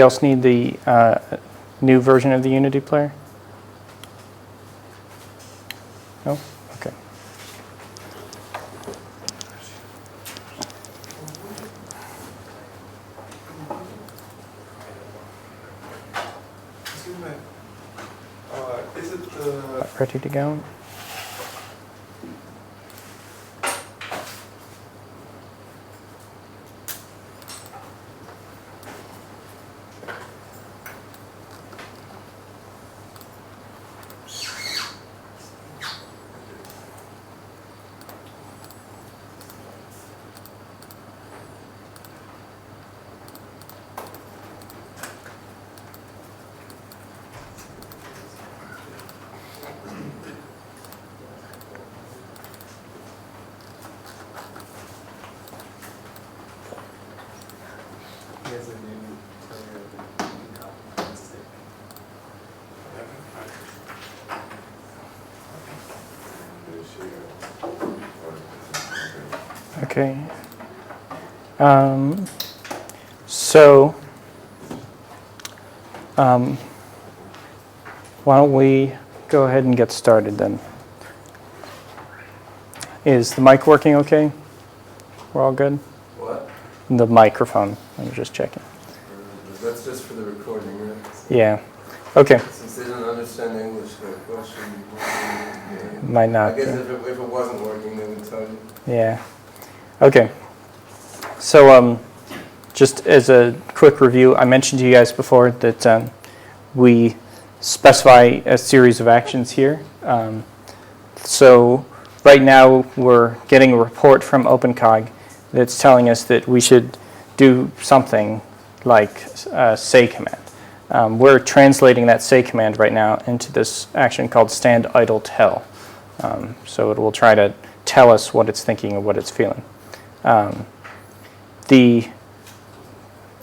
else need the new version of the Unity player? No? Okay. Is it ready to go? Okay. Why don't we go ahead and get started then? Is the mic working okay? We're all good? what? The microphone. I'm just checking. That's just for the recording, right? Yeah. Okay. Since they don't understand English, the question Might not. I guess if it wasn't working, they would tell you. Yeah. Okay. So just as a quick review, I mentioned to you guys before that we specify a series of actions here. So right now we're getting a report from OpenCog that's telling us that we should do something like a say command. We're translating that say command right now into this action called stand idle tell. So it will try to tell us what it's thinking and what it's feeling.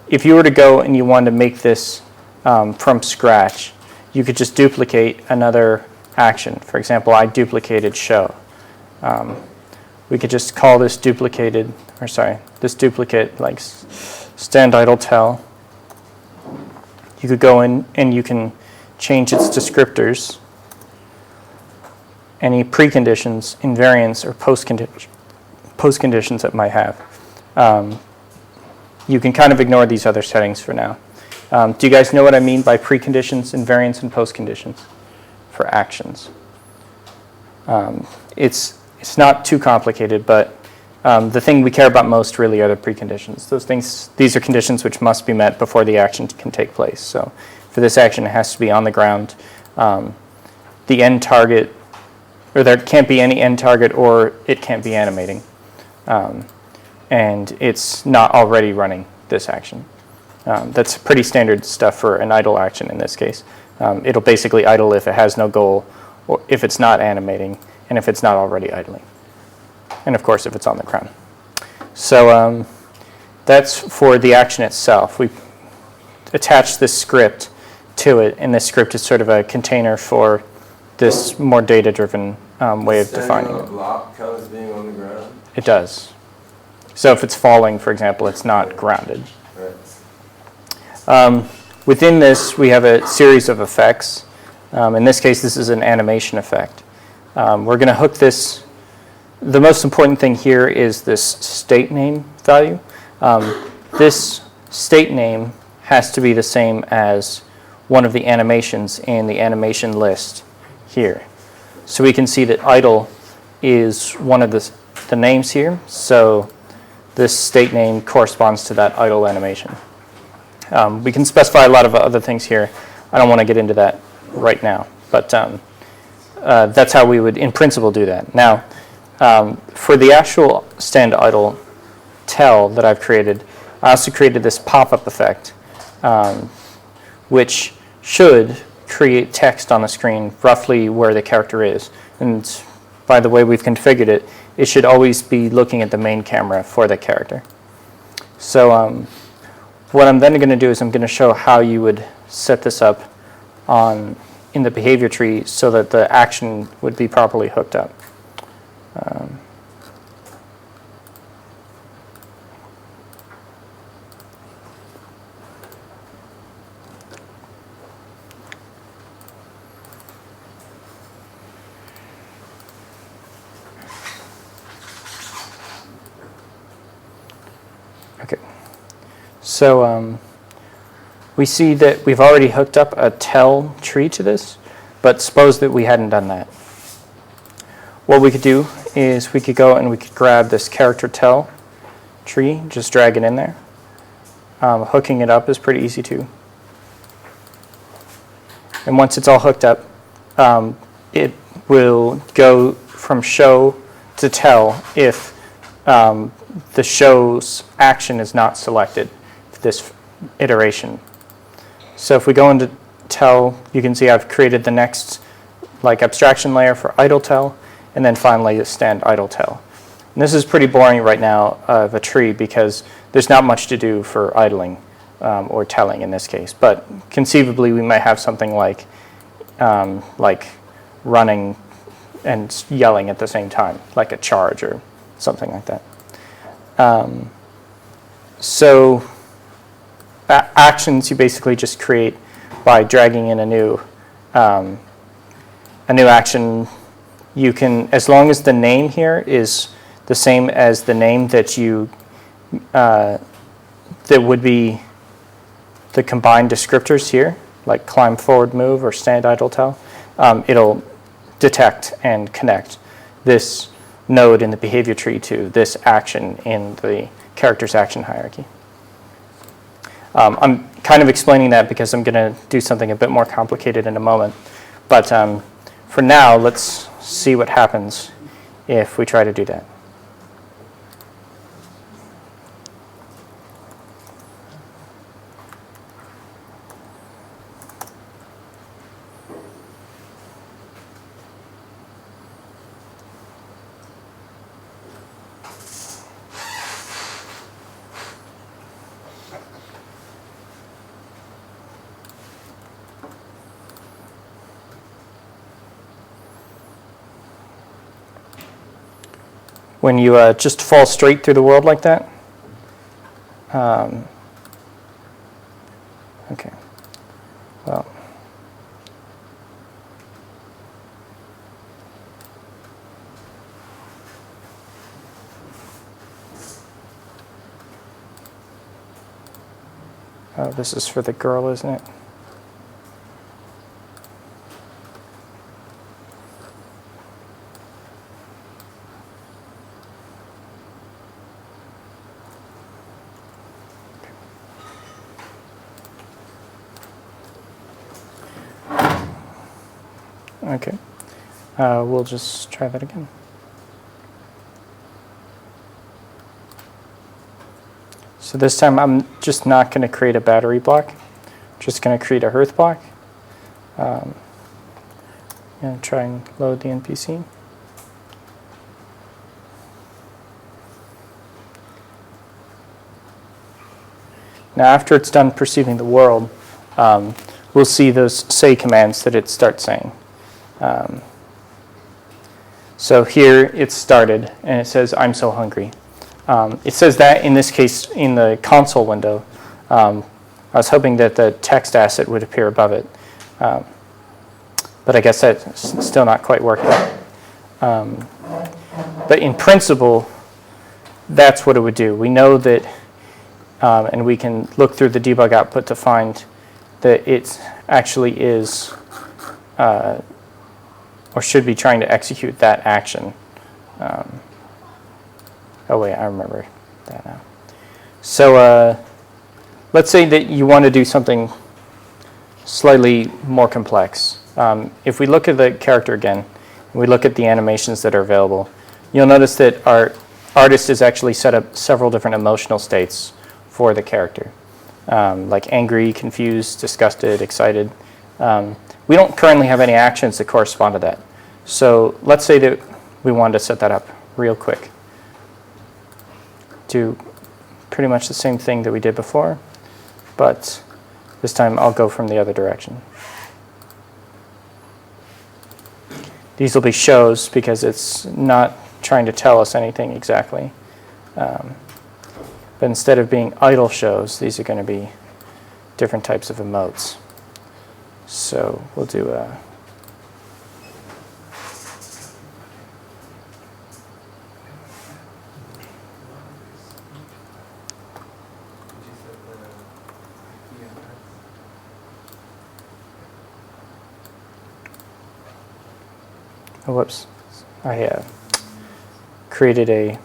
If you were to go and you wanted to make this from scratch, you could just duplicate another action. For example, I duplicated show. We could just call this duplicate like stand idle tell. You could go in and you can change its descriptors, any preconditions, invariants, or postconditions it might have. You can kind of ignore these other settings for now. Do you guys know what I mean by preconditions, invariants, and postconditions for actions? It's not too complicated, but the thing we care about most really are the preconditions. These are conditions which must be met before the action can take place. So for this action, it has to be on the ground. The end target, or there can't be any end target, or it can't be animating. And it's not already running this action. That's pretty standard stuff for an idle action in this case. It'll basically idle if it has no goal, or if it's not animating, and if it's not already idling. And of course, if it's on the ground. So that's for the action itself. We attach this script to it, and this script is sort of a container for this more data-driven way of defining it. Does block count as being on the ground? It does. So if it's falling, for example, it's not grounded. Right. Within this, we have a series of effects. In this case, this is an animation effect. We're going to hook this. The most important thing here is this state name value. This state name has to be the same as one of the animations in the animation list here. So we can see that idle is one of the names here. So this state name corresponds to that idle animation. We can specify a lot of other things here. I don't want to get into that right now, but that's how we would, in principle, do that. Now, for the actual stand idle tell that I've created, I also created this pop-up effect, which should create text on the screen roughly where the character is. And by the way we've configured it, it should always be looking at the main camera for the character. So what I'm then going to do is I'm going to show how you would set this up in the behavior tree so that the action would be properly hooked up. So we see that we've already hooked up a tell tree to this, but suppose that we hadn't done that. What we could do is we could go and we could grab this character tell tree, just drag it in there. Hooking it up is pretty easy too. And once it's all hooked up, it will go from show to tell if the show's action is not selected for this iteration. So if we go into tell, you can see I've created the next abstraction layer for idle tell, and then finally the stand idle tell. And this is pretty boring right now of a tree because there's not much to do for idling or telling in this case. But conceivably, we might have something like running and yelling at the same time, like a charge or something like that. So actions you basically just create by dragging in a new action. You can, as long as the name here is the same as the name that you that would be the combined descriptors here, like climb forward move or stand idle tell, it'll detect and connect this node in the behavior tree to this action in the character's action hierarchy. I'm kind of explaining that because I'm going to do something a bit more complicated in a moment. But for now, let's see what happens if we try to do that. When you just fall straight through the world like that. Okay. Well. Oh, this is for the girl, isn't it? Okay, we'll just try that again. So this time I'm just not going to create a battery block, just going to create a hearth block. I'm going to try and load the NPC. Now after it's done perceiving the world, we'll see those say commands that it starts saying. So here it started, and it says, "I'm so hungry." It says that in this case in the console window. I was hoping that the text asset would appear above it, but I guess that's still not quite working. But in principle, that's what it would do. We know that, and we can look through the debug output to find that it actually is or should be trying to execute that action. Oh wait, I remember that now. So let's say that you want to do something slightly more complex. If we look at the character again, and we look at the animations that are available, you'll notice that our artist has actually set up several different emotional states for the character, like angry, confused, disgusted, excited. We don't currently have any actions that correspond to that. So let's say that we wanted to set that up real quick. Do pretty much the same thing that we did before, but this time I'll go from the other direction. These will be shows because it's not trying to tell us anything exactly. But instead of being idle shows, these are going to be different types of emotes. So we'll do a Oh, whoops. I created a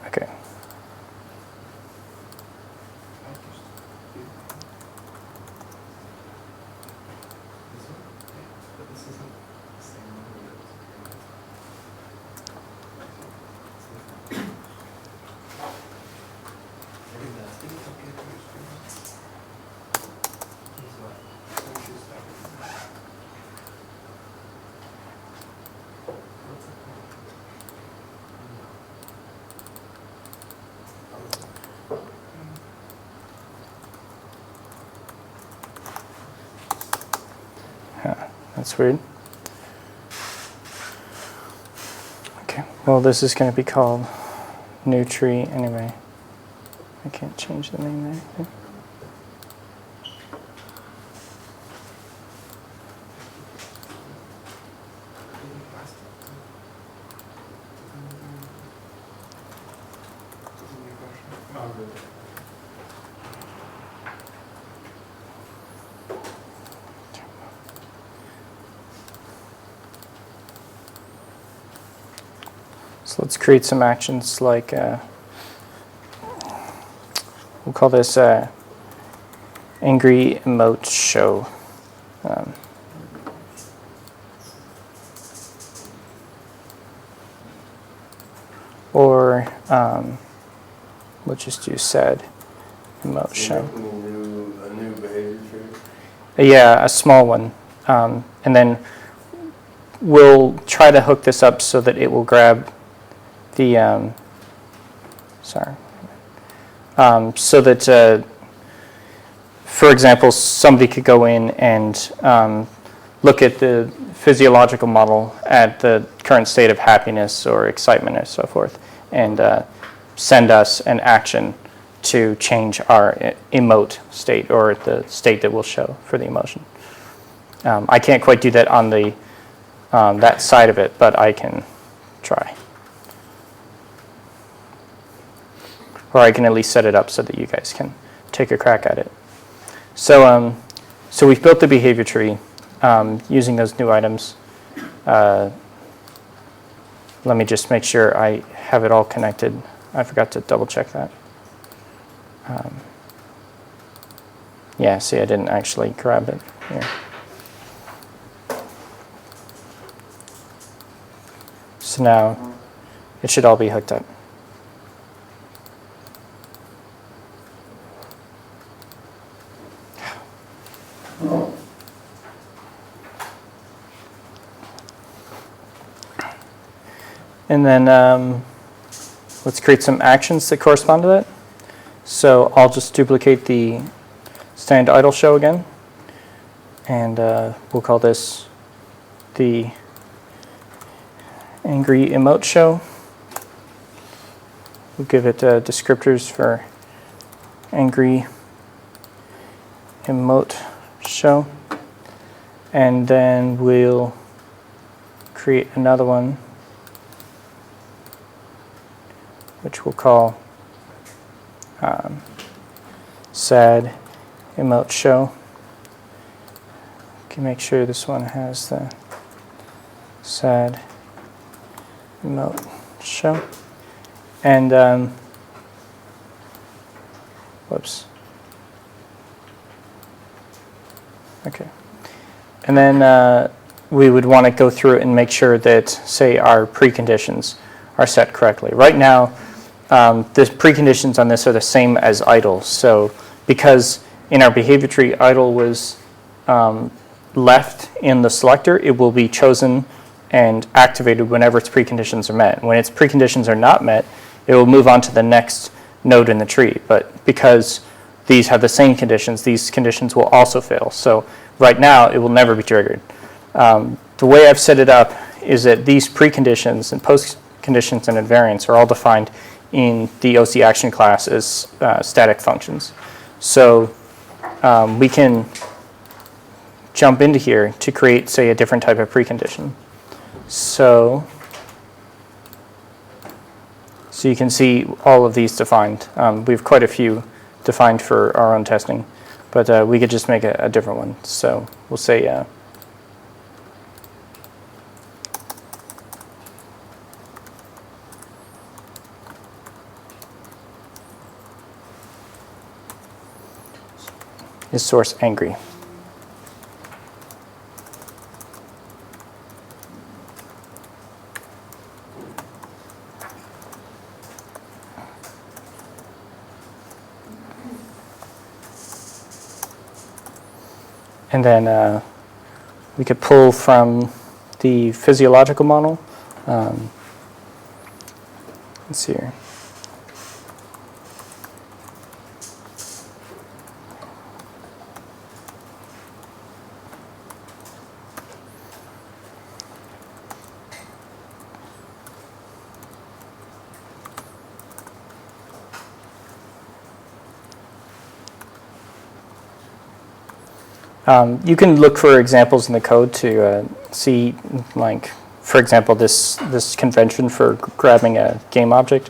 okay. That's weird. Okay, well, this is going to be called new tree anyway. I can't change the name there. Okay. So let's create some actions like, we'll call this angry emote show. Or we'll just do sad emote show. A new behavior tree? Yeah, a small one. And then we'll try to hook this up so that it will grab the, so that, for example, somebody could go in and look at the physiological model at the current state of happiness or excitement and so forth, and send us an action to change our emote state, or the state that we'll show for the emotion. I can't quite do that on the that side of it, but I can try. Or I can at least set it up so that you guys can take a crack at it. So, so we've built the behavior tree using those new items. Let me just make sure I have it all connected. I forgot to double check that. Yeah, see, I didn't actually grab it here. So now it should all be hooked up. And then let's create some actions that correspond to that. So I'll just duplicate the stand idle show again. And we'll call this the angry emote show. We'll give it descriptors for angry emote show. And then we'll create another one, which we'll call sad emote show. Can make sure this one has the sad emote show. And whoops. Okay. And then we would want to go through and make sure that, say, our preconditions are set correctly. Right now, the preconditions on this are the same as idle. So because in our behavior tree, idle was left in the selector, it will be chosen and activated whenever its preconditions are met. When its preconditions are not met, it will move on to the next node in the tree. But because these have the same conditions, these conditions will also fail. So right now, it will never be triggered. The way I've set it up is that these preconditions and postconditions and invariants are all defined in the OC action class as static functions. So we can jump into here to create, say, a different type of precondition. So you can see all of these defined. We have quite a few defined for our own testing, but we could just make a different one. So we'll say is source angry? And then we could pull from the physiological model. Let's see here. You can look for examples in the code to see, like, for example, this convention for grabbing a game object.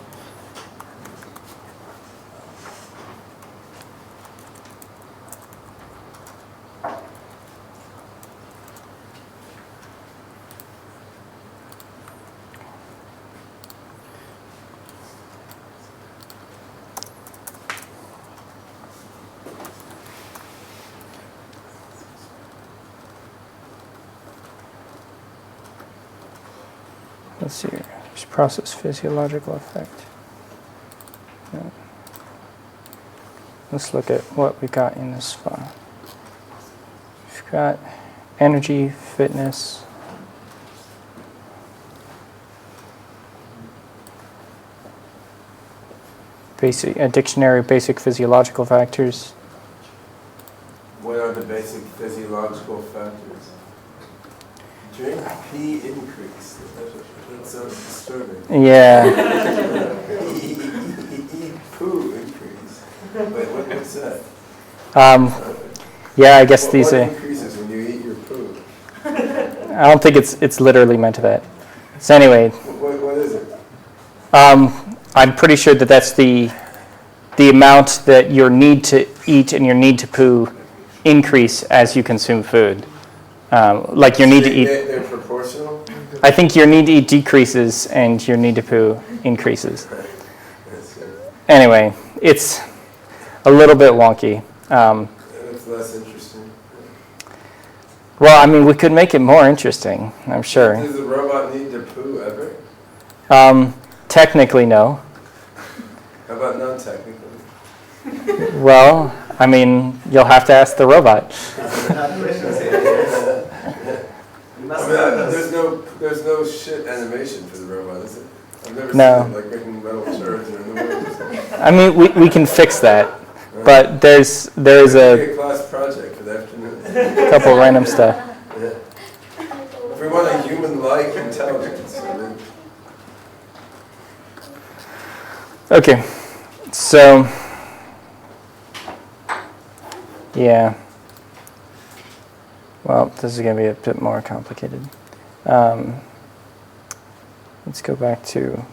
Let's see here. There's process physiological effect. Yeah. Let's look at what we got in this file. We've got energy, fitness, a dictionary of basic physiological factors. What are the basic physiological factors? Drink pee increase. That sounds disturbing. Yeah. Eat poo increase. Wait, what's that? Yeah, I guess these what are. increases when you eat your poo? I don't think it's literally meant to that. So anyway. What is it? I'm pretty sure that that's the amount that your need to eat and your need to poo increase as you consume food. Like your need to eat. They're proportional? I think your need to eat decreases and your need to poo increases. Anyway, it's a little bit wonky. It's less interesting. Well, I mean, we could make it more interesting, I'm sure. Does the robot need to poo ever? Technically, no. How about non-technically? Well, I mean, you'll have to ask the robot. There's no shit animation for the robot, is it? I've never No. seen it, like making metal shards or in the world. I mean, we can fix that, but there is a class project for the afternoon. couple random stuff. Yeah. If we want a human-like intelligence, I mean, Okay, so yeah. Well, this is going to be a bit more complicated. Let's go back to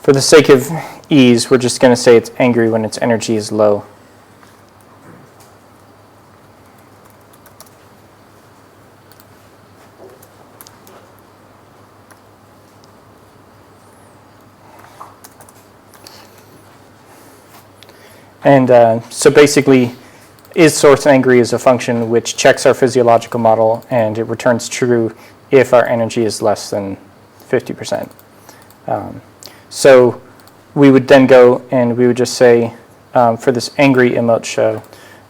for the sake of ease, we're just going to say it's angry when its energy is low. And so basically, is source angry is a function which checks our physiological model, and it returns true if our energy is less than 50%. So we would then go and we would just say, for this angry emote show,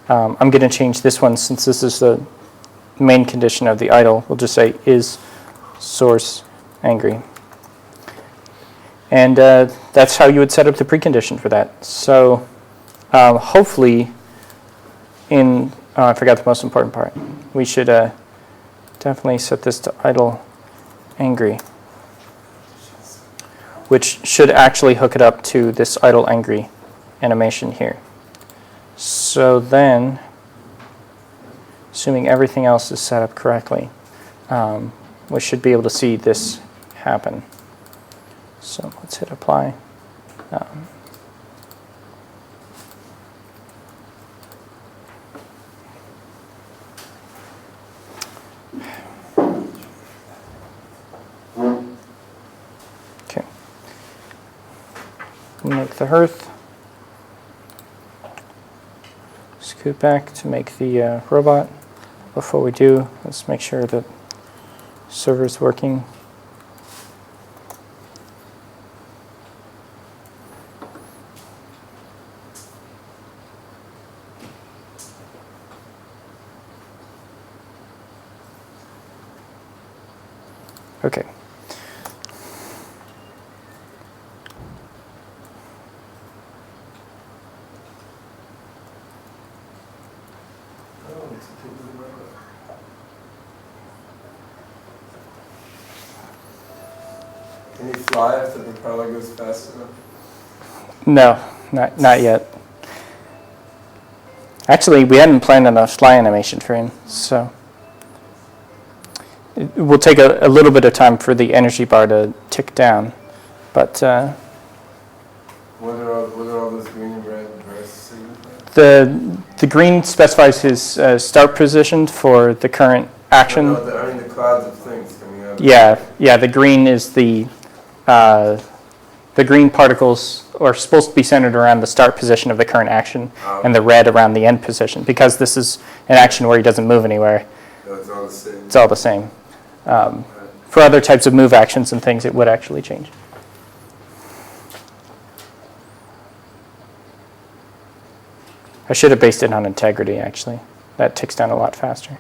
I'm going to change this one since this is the main condition of the idle, we'll just say is source angry. And that's how you would set up the precondition for that. So hopefully I forgot the most important part. We should definitely set this to idle angry, which should actually hook it up to this idle angry animation here. So then, assuming everything else is set up correctly, we should be able to see this happen. So let's hit apply. Okay. Make the hearth. Scoot back to make the robot. Before we do, let's make sure that server's working. Okay. Can you fly if the propeller goes fast enough? No, not yet. Actually, we hadn't planned on a fly animation for him, so it will take a little bit of time for the energy bar to tick down, but What are all those green and red verses signify? the green specifies his start position for the current action. No, I mean the clouds of things coming out. Yeah. The green is the green particles are supposed to be centered around the start position of the current action, and the red around the end position. Because this is an action where he doesn't move anywhere, No, it's all the same. it's all the same. For other types of move actions and things, it would actually change. I should have based it on integrity, actually. That ticks down a lot faster.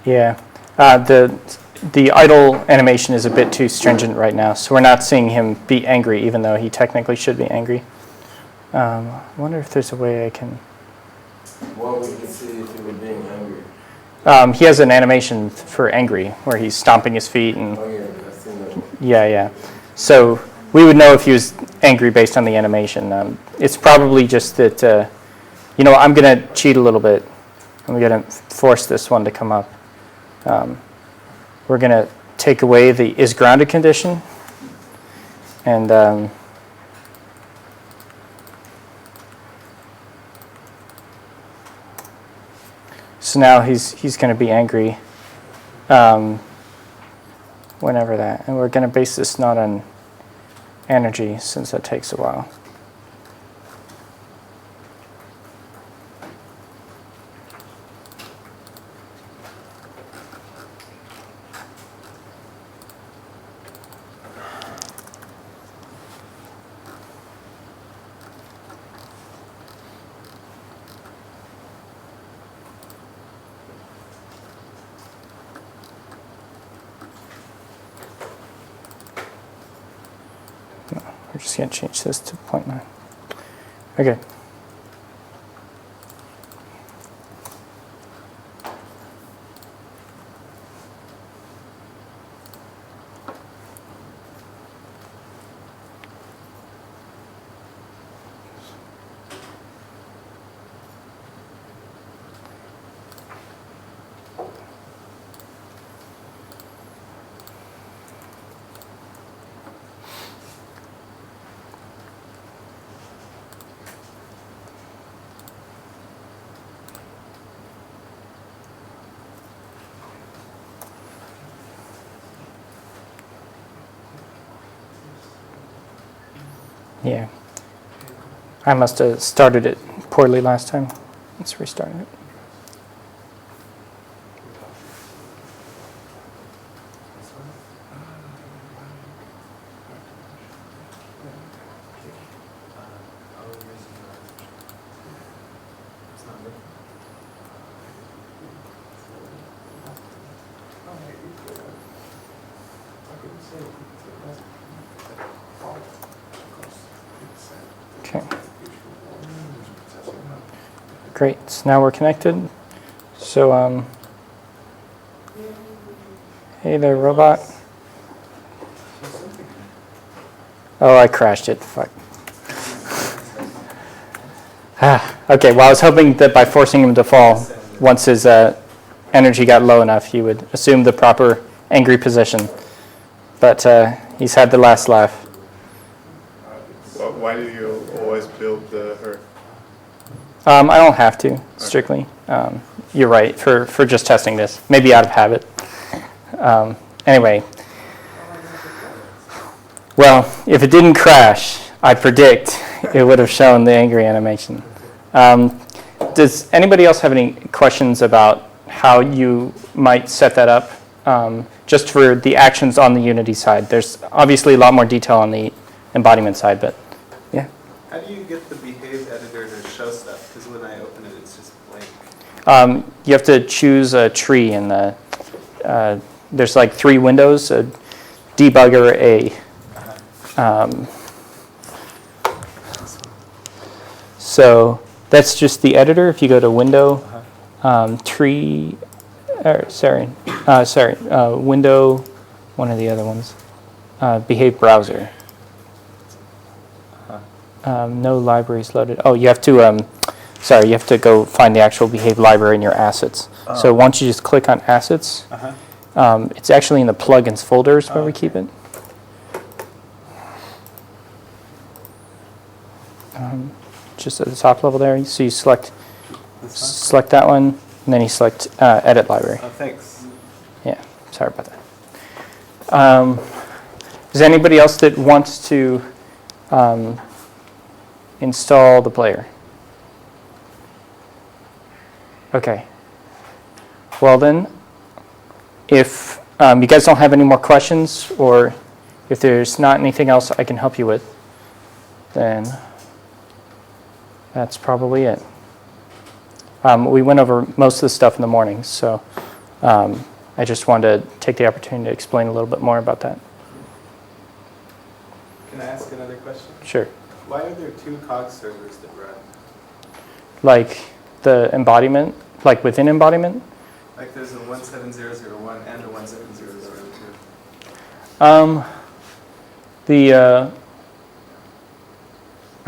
Yeah, the idle animation is a bit too stringent right now, so we're not seeing him be angry, even though he technically should be angry. I wonder if there's a way I can... What we can see if he were being angry. He has an animation for angry, where he's stomping his feet and... Oh yeah, I've seen that. Yeah. So we would know if he was angry based on the animation. It's probably just that, I'm going to cheat a little bit. I'm going to force this one to come up. We're going to take away the is grounded condition. And so now he's going to be angry whenever that. And we're going to base this not on energy, since that takes a while. We're just going to change this to 0.9. Okay. Yeah. I must have started it poorly last time. Let's restart it. Okay. Great. So now we're connected. So, hey there, robot. Oh, I crashed it. Fuck. Okay. Well, I was hoping that by forcing him to fall, once his energy got low enough, he would assume the proper angry position. But he's had the last laugh. Why do you always build the Earth? I don't have to, strictly. You're right, for just testing this. Maybe out of habit. Anyway. Well, if it didn't crash, I predict it would have shown the angry animation. Does anybody else have any questions about how you might set that up? Just for the actions on the Unity side. There's obviously a lot more detail on the embodiment side, but yeah. How do you get the behave editor to show stuff? Because when I open it, it's just blank. You have to choose a tree in the, there's like 3 windows, a debugger, so that's just the editor. If you go to window, tree, window, one of the other ones, behave browser. No libraries loaded. Oh, you have to, you have to go find the actual behave library in your assets. So once you just click on assets, it's actually in the plugins folders where we keep it. Just at the top level there. So you select that one, and then you select edit library. Oh, thanks. Yeah, sorry about that. Is there anybody else that wants to install the player? Okay. Well then, if you guys don't have any more questions, or if there's not anything else I can help you with, then that's probably it. We went over most of the stuff in the morning, so I just wanted to take the opportunity to explain a little bit more about that. Can I ask another question? Sure. Why are there 2 COG servers that run? Like the embodiment, like within embodiment? Like there's a 17001 and a 17002.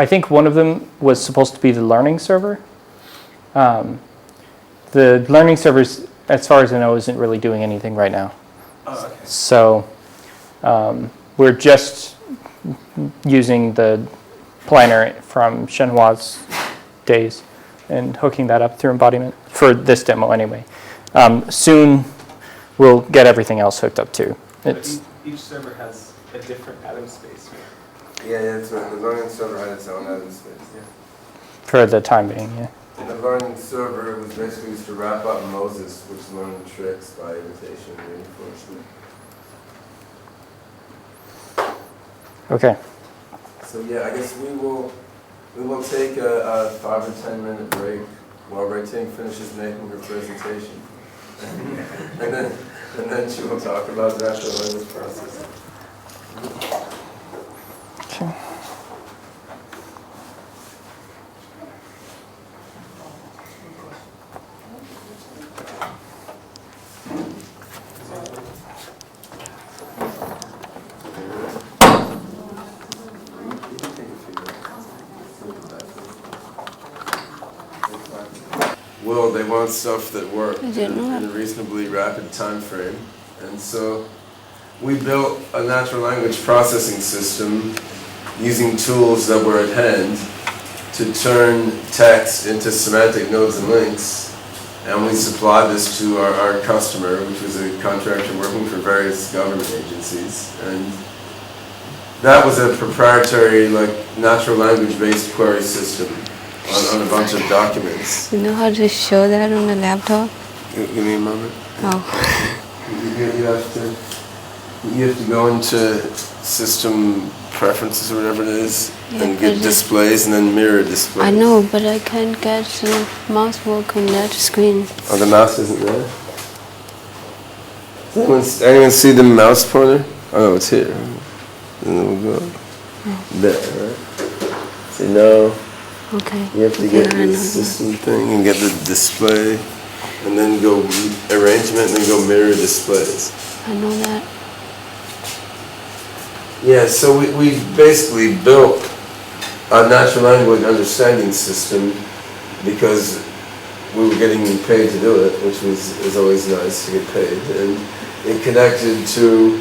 I think one of them was supposed to be the learning server. The learning server, as far as I know, isn't really doing anything right now. Oh, okay. So we're just using the planner from Shenhua's days and hooking that up through embodiment for this demo anyway. Soon we'll get everything else hooked up too. But each server has a different atom space, right? Yeah, that's right. The learning server had its own atom space. Yeah. For the time being, yeah. And the learning server was basically used to wrap up Moses, which learned tricks by imitation and reinforcement. Okay. So yeah, I guess we will take a 5 or 10 minute break while Ruiting finishes making her presentation, and then she will talk about the natural language processing. Okay. Well, they want stuff that works in a reasonably rapid time frame, and so we built a natural language processing system using tools that were at hand to turn text into semantic nodes and links, and we supplied this to our customer, which was a contractor working for various government agencies, and that was a proprietary, like, natural language-based query system on a bunch of documents. You know how to show that on the laptop? Give me a moment. Oh. You have to go into system preferences or whatever it is, Yeah, and get but displays and then mirror displays. I know, but I can't get the mouse work on that screen. Oh, the mouse isn't there? Anyone see the mouse pointer? Oh, it's here. And then we'll go there, right? See, no. Okay. You have to Okay, get I know the system thing and get the display, and then go arrangement, and then go mirror displays. I know that. Yeah, so we basically built a natural language understanding system because we were getting paid to do it, which is always nice to get paid. And it connected to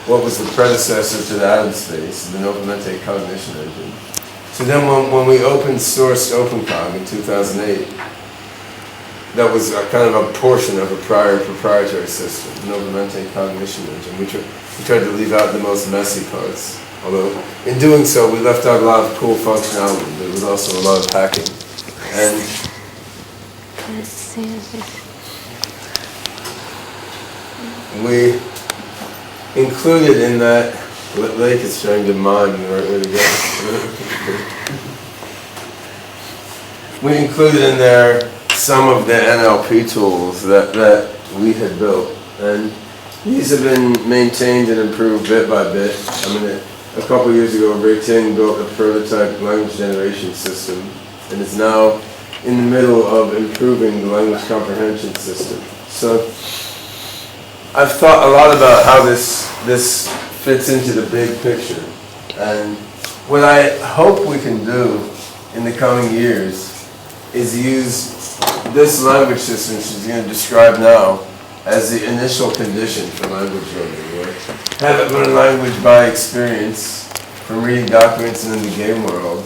what was the predecessor to the Atom Space, the Semantic cognition engine. So then when we open sourced OpenCog in 2008, that was a kind of a portion of a prior proprietary system, the Semantic cognition engine. We tried to leave out the most messy parts. Although, in doing so, we left out a lot of cool functionality. There was also a lot of hacking. And Let's see this. we included in that, Lake is trying to mime the right way to go. We included in there some of the NLP tools that we had built. And these have been maintained and improved bit by bit. I mean, a couple years ago, Beijing built a prototype language generation system, and is now in the middle of improving the language comprehension system. So I've thought a lot about how this fits into the big picture. And what I hope we can do in the coming years is use this language system she's going to describe now as the initial condition for language learning. Right? Have it learn language by experience from reading documents and in the game world.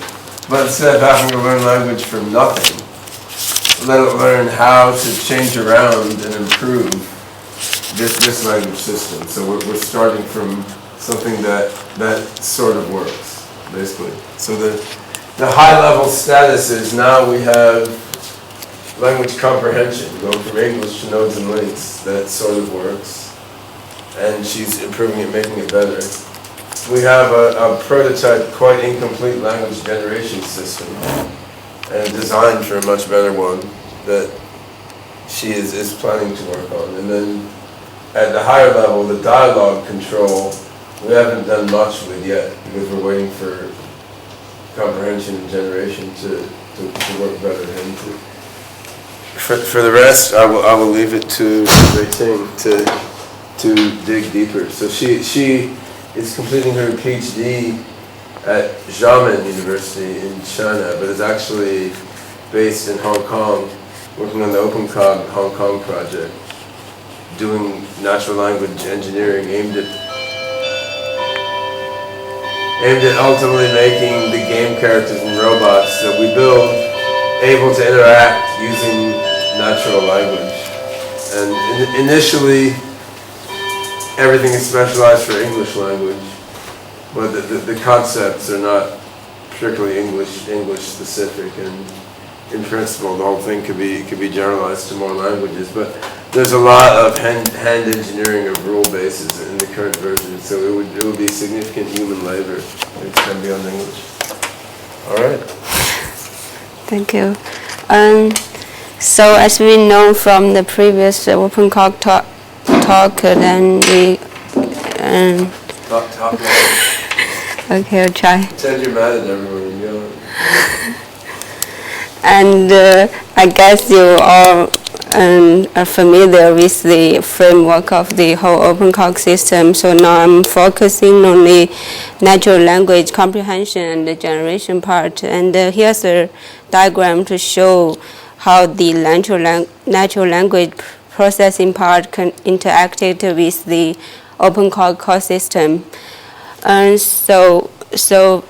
But instead of having to learn language from nothing, let it learn how to change around and improve this language system. So we're starting from something that sort of works, basically. So the high level status is now we have language comprehension, going from English to nodes and links, that sort of works. And she's improving it, making it better. We have a prototype, quite incomplete language generation system, and a design for a much better one that she is planning to work on. And then at the higher level, the dialogue control, we haven't done much with yet because we're waiting for comprehension and generation to work better. And for the rest, I will leave it to Beijing to dig deeper. So she is completing her PhD at Xiamen University in China, but is actually based in Hong Kong, working on the OpenCog Hong Kong project, doing natural language engineering aimed at ultimately making the game characters and robots that we build able to interact using natural language. And initially, everything is specialized for English language, but the concepts are not particularly English specific, and in principle the whole thing could be generalized to more languages. But there's a lot of hand engineering of rule bases in the current version, so it would be significant human labor to extend beyond English. All right. Thank you. So as we know from the previous OpenCog talk, then we Talk okay, I'll try. Pretend you're mad at everyone and yell. And I guess you all are familiar with the framework of the whole OpenCog system. So now I'm focusing on the natural language comprehension and the generation part. And here's a diagram to show how the natural language processing part interacted with the OpenCog core system. And so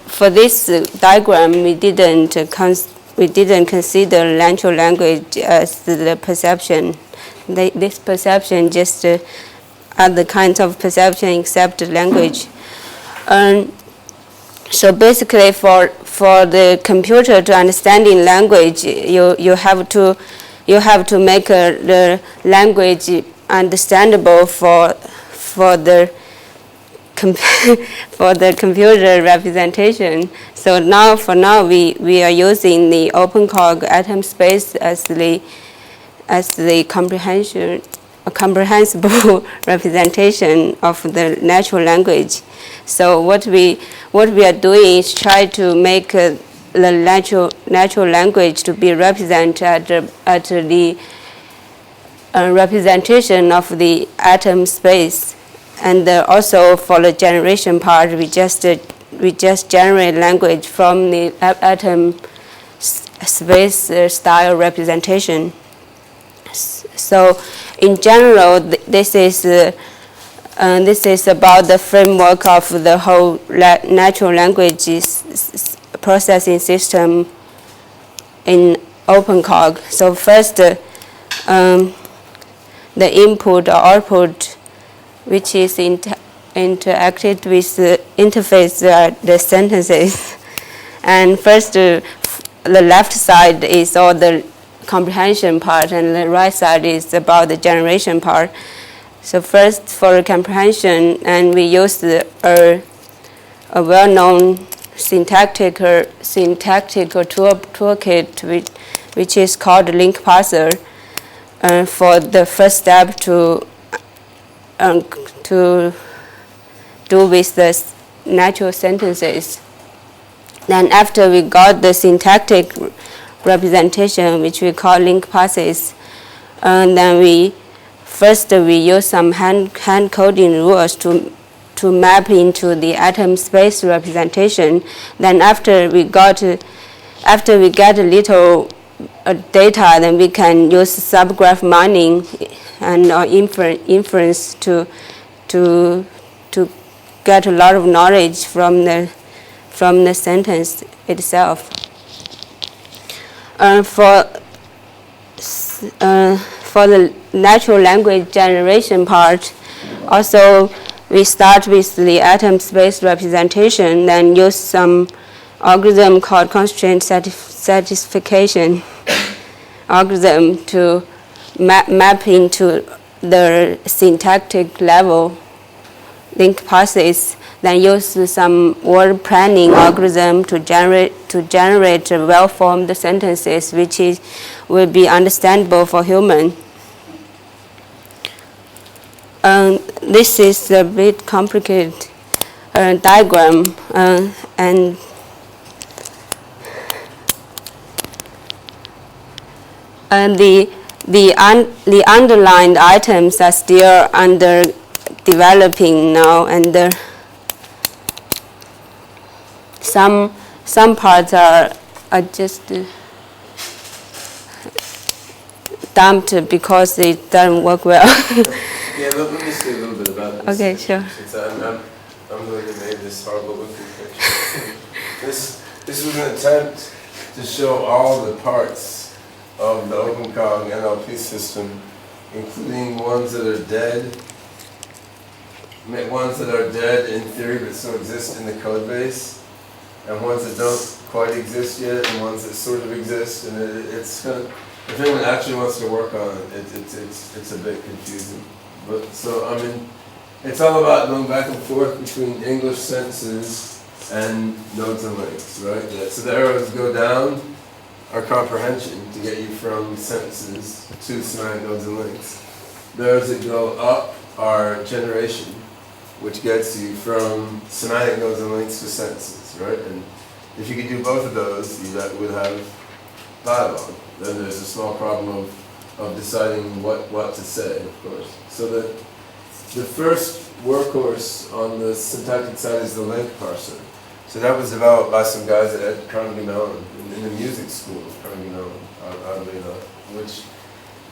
for this diagram, we didn't consider natural language as the perception. This perception just are the kinds of perception except language. So basically, for the computer to understanding language, you have to make the language understandable for the for the computer representation. So for now we are using the OpenCog atom space as the comprehensible representation of the natural language. So what we are doing is try to make the natural language to be represented at the representation of the atom space, and also for the generation part, we just generate language from the atom space style representation. So in general, this is about the framework of the whole natural language processing system in OpenCog. So first, the input or output, which is interacted with the interface, the sentences. And first, the left side is all the comprehension part, and the right side is about the generation part. So first, for comprehension, and we use a well-known syntactic toolkit, which is called link parser, for the first step to do with the natural sentences. Then after we got the syntactic representation, which we call link parsers, then we use some hand coding rules to map into the atom space representation. Then after we get a little data, then we can use subgraph mining and inference to get a lot of knowledge from the sentence itself. For the natural language generation part, also we start with the atom space representation, then use some algorithm called constraint satisfaction algorithm to map into the syntactic level link parsers, then use some word planning algorithm to generate well-formed sentences, which will be understandable for human. This is a bit complicated diagram, and the underlined items are still under developing now, and some parts are just dumped because it doesn't work well. Yeah, let me say a little bit about this. Okay, sure. Since I'm the one who made this horrible looking picture. This was an attempt to show all the parts of the OpenCog NLP system, including ones that are dead in theory but still exist in the code base, and ones that don't quite exist yet, and ones that sort of exist. And it's kind of, if anyone actually wants to work on it, it's a bit confusing. But so I mean, it's all about going back and forth between English sentences and nodes and links, right? So the arrows go down are comprehension to get you from sentences to semantic nodes and links. The arrows that go up are generation, which gets you from semantic nodes and links to sentences, right? And if you could do both of those, you would have dialogue. Then there's a small problem of deciding what to say, of course. So the first workhorse on the syntactic side is the link parser. So that was developed by some guys at Carnegie Mellon, in the music school of Carnegie Mellon, oddly enough,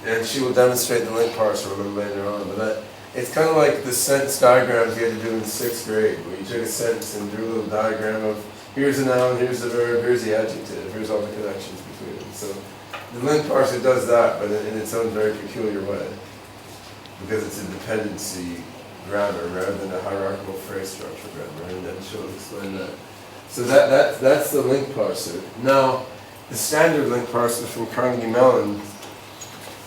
and she will demonstrate the link parser a little later on. But it's kind of like the sentence diagrams you had to do in 6th grade, where you took a sentence and drew a little diagram of here's the noun, here's the verb, here's the adjective, here's all the connections between them. So the link parser does that, but in its own very peculiar way, because it's a dependency grammar rather than a hierarchical phrase structure grammar, and then she'll explain that. So that's the link parser. Now, the standard link parser from Carnegie Mellon,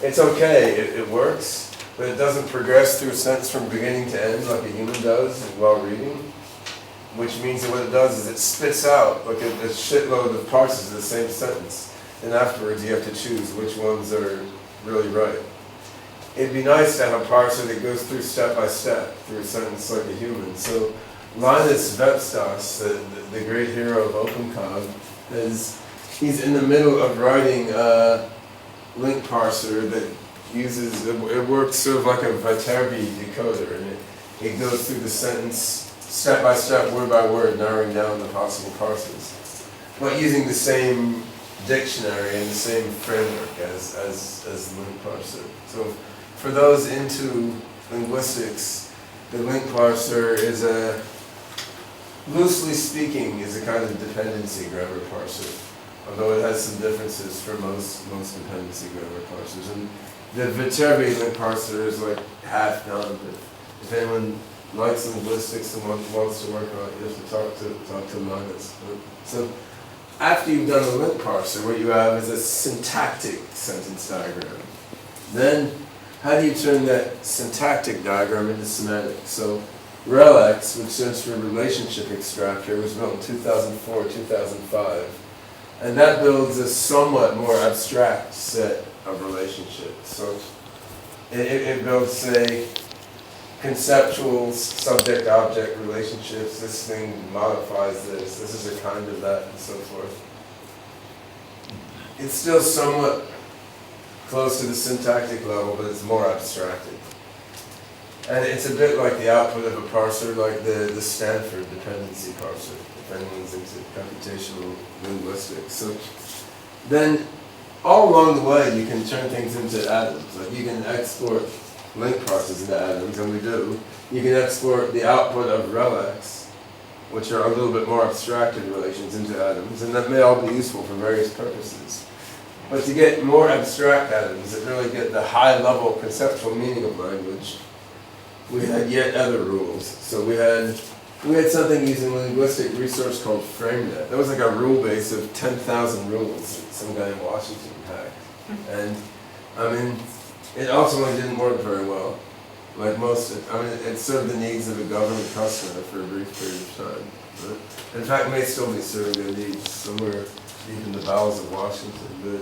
it's okay, it works, but it doesn't progress through a sentence from beginning to end like a human does while reading, which means that what it does is it spits out like a shitload of parsers of the same sentence, and afterwards you have to choose which ones are really right. It'd be nice to have a parser that goes through step by step through a sentence like a human. So Linus Vepstas, the great hero of OpenCog, he's in the middle of writing a link parser that uses, it works sort of like a Viterbi decoder, and it goes through the sentence step by step, word by word, narrowing down the possible parsers, but using the same dictionary and the same framework as the link parser. So for those into linguistics, the link parser is loosely speaking, is a kind of dependency grammar parser, although it has some differences for most dependency grammar parsers. And the Viterbi link parser is like half done, but if anyone likes linguistics and wants to work on it, you have to talk to Linus. So after you've done the link parser, what you have is a syntactic sentence diagram. Then, how do you turn that syntactic diagram into semantic? So RELEX, which stands for Relationship Extractor, was built in 2004, 2005. And that builds a somewhat more abstract set of relationships. So it builds, say, conceptual subject-object relationships. This thing modifies this. This is a kind of that, and so forth. It's still somewhat close to the syntactic level, but it's more abstracted. And it's a bit like the output of a parser, like the Stanford dependency parser, if anyone's into computational linguistics. So then, all along the way, you can turn things into atoms. Like you can export link parsers into atoms, and we do. You can export the output of RELEX, which are a little bit more abstracted relations, into atoms, and that may all be useful for various purposes. But to get more abstract atoms that really get the high-level conceptual meaning of language, we had yet other rules. So we had something using a linguistic resource called FrameNet. That was like a rule base of 10,000 rules that some guy in Washington hacked. And I mean, it ultimately didn't work very well. Like most, it served the needs of a government customer for a brief period of time. But in fact, it may still be serving their needs somewhere deep in the bowels of Washington. But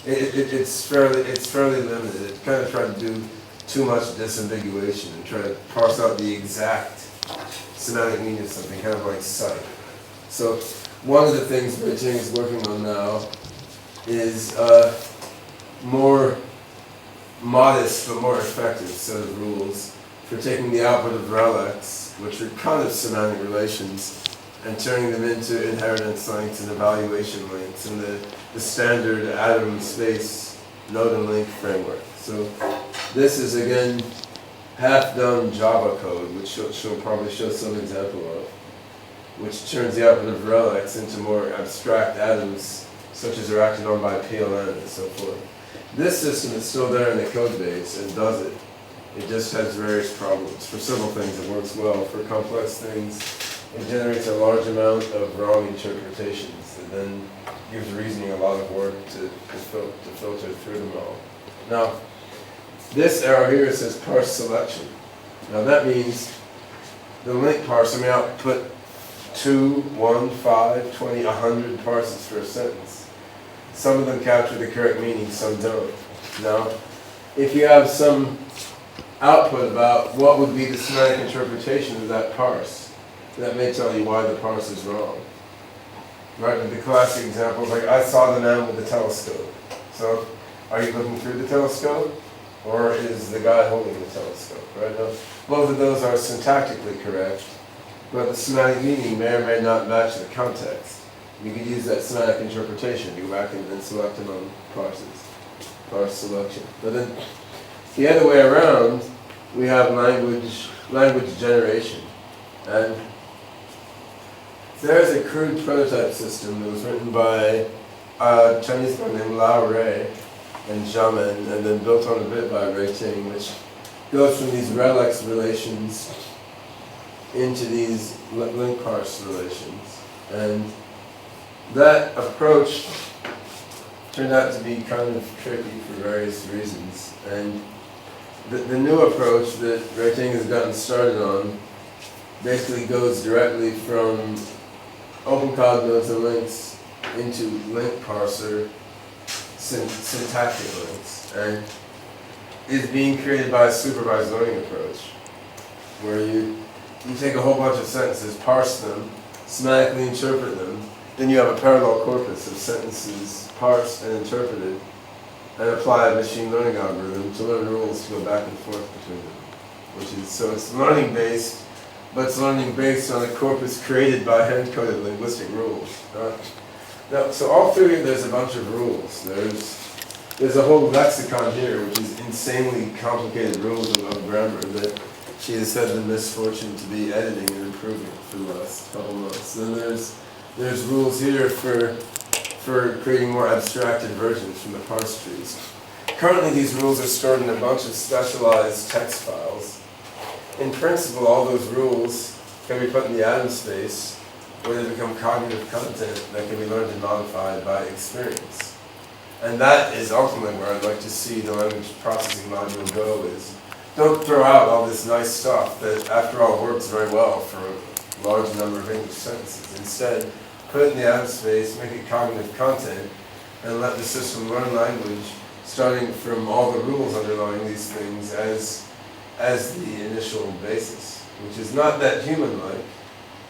it's fairly limited. It kind of tried to do too much disambiguation and try to parse out the exact semantic meaning of something, kind of like sight. So one of the things Beijing is working on now is more modest but more effective set of rules for taking the output of RELEX, which are kind of semantic relations, and turning them into inheritance links and evaluation links in the standard atom space node and link framework. So this is again half-done Java code, which she'll probably show some example of, which turns the output of RELEX into more abstract atoms, such as are acted on by PLN and so forth. This system is still there in the code base and does it. It just has various problems. For simple things, it works well. For complex things, it generates a large amount of wrong interpretations and then gives reasoning a lot of work to filter through them all. Now, this arrow here says parse selection. Now that means the link parser may output 2, 1, 5, 20, 100 parsers for a sentence. Some of them capture the correct meaning, some don't. Now, if you have some output about what would be the semantic interpretation of that parse, that may tell you why the parse is wrong. Right, and the classic example is like, I saw the man with the telescope. So, are you looking through the telescope? Or is the guy holding the telescope, right? Now, both of those are syntactically correct, but the semantic meaning may or may not match the context. You could use that semantic interpretation. You go back and then select them on parse selection. But then, the other way around, we have language generation. And there's a crude prototype system that was written by a Chinese guy named Lao Rei and Xiamen, and then built on a bit by Ruiting, which goes from these RELEX relations into these link parse relations. And that approach turned out to be kind of tricky for various reasons. And the new approach that Ruiting has gotten started on basically goes directly from OpenCog nodes and links into link parser syntactic links, and is being created by a supervised learning approach, where you take a whole bunch of sentences, parse them, semantically interpret them, then you have a parallel corpus of sentences parsed and interpreted, and apply a machine learning algorithm to learn rules to go back and forth between them. So it's learning based, but it's learning based on a corpus created by hand-coded linguistic rules. Now, so all through here there's a bunch of rules. There's a whole lexicon here, which is insanely complicated rules of grammar that she has had the misfortune to be editing and improving for the last couple months. Then there's rules here for creating more abstracted versions from the parse trees. Currently, these rules are stored in a bunch of specialized text files. In principle, all those rules can be put in the atom space, where they become cognitive content that can be learned and modified by experience. And that is ultimately where I'd like to see the language processing module go, is don't throw out all this nice stuff that, after all, works very well for a large number of English sentences. Instead, put it in the atom space, make it cognitive content, and let the system learn language, starting from all the rules underlying these things as the initial basis, which is not that human-like.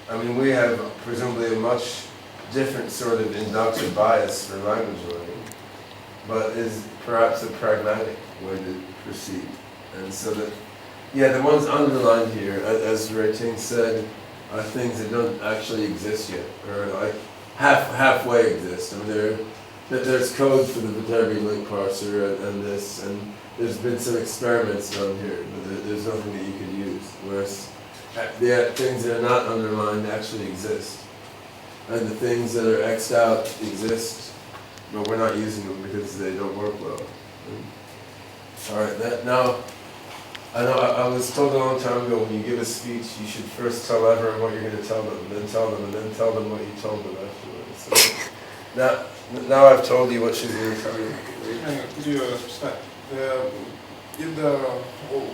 I mean, we have presumably a much different sort of inductive bias for language learning, but is perhaps a pragmatic way to proceed. And so that, yeah, the ones underlined here, as Ruiting said, are things that don't actually exist yet, or like halfway exist. I mean, there's code for the Viterbi link parser and this, and there's been some experiments done here, but there's nothing that you could use. Whereas the things that are not underlined actually exist, and the things that are X'd out exist, but we're not using them because they don't work well. All right, now. I know I was told a long time ago, when you give a speech, you should first tell everyone what you're going to tell them, and then tell them, and then tell them what you told them afterwards. So now I've told you what she's going to tell you. Could you specify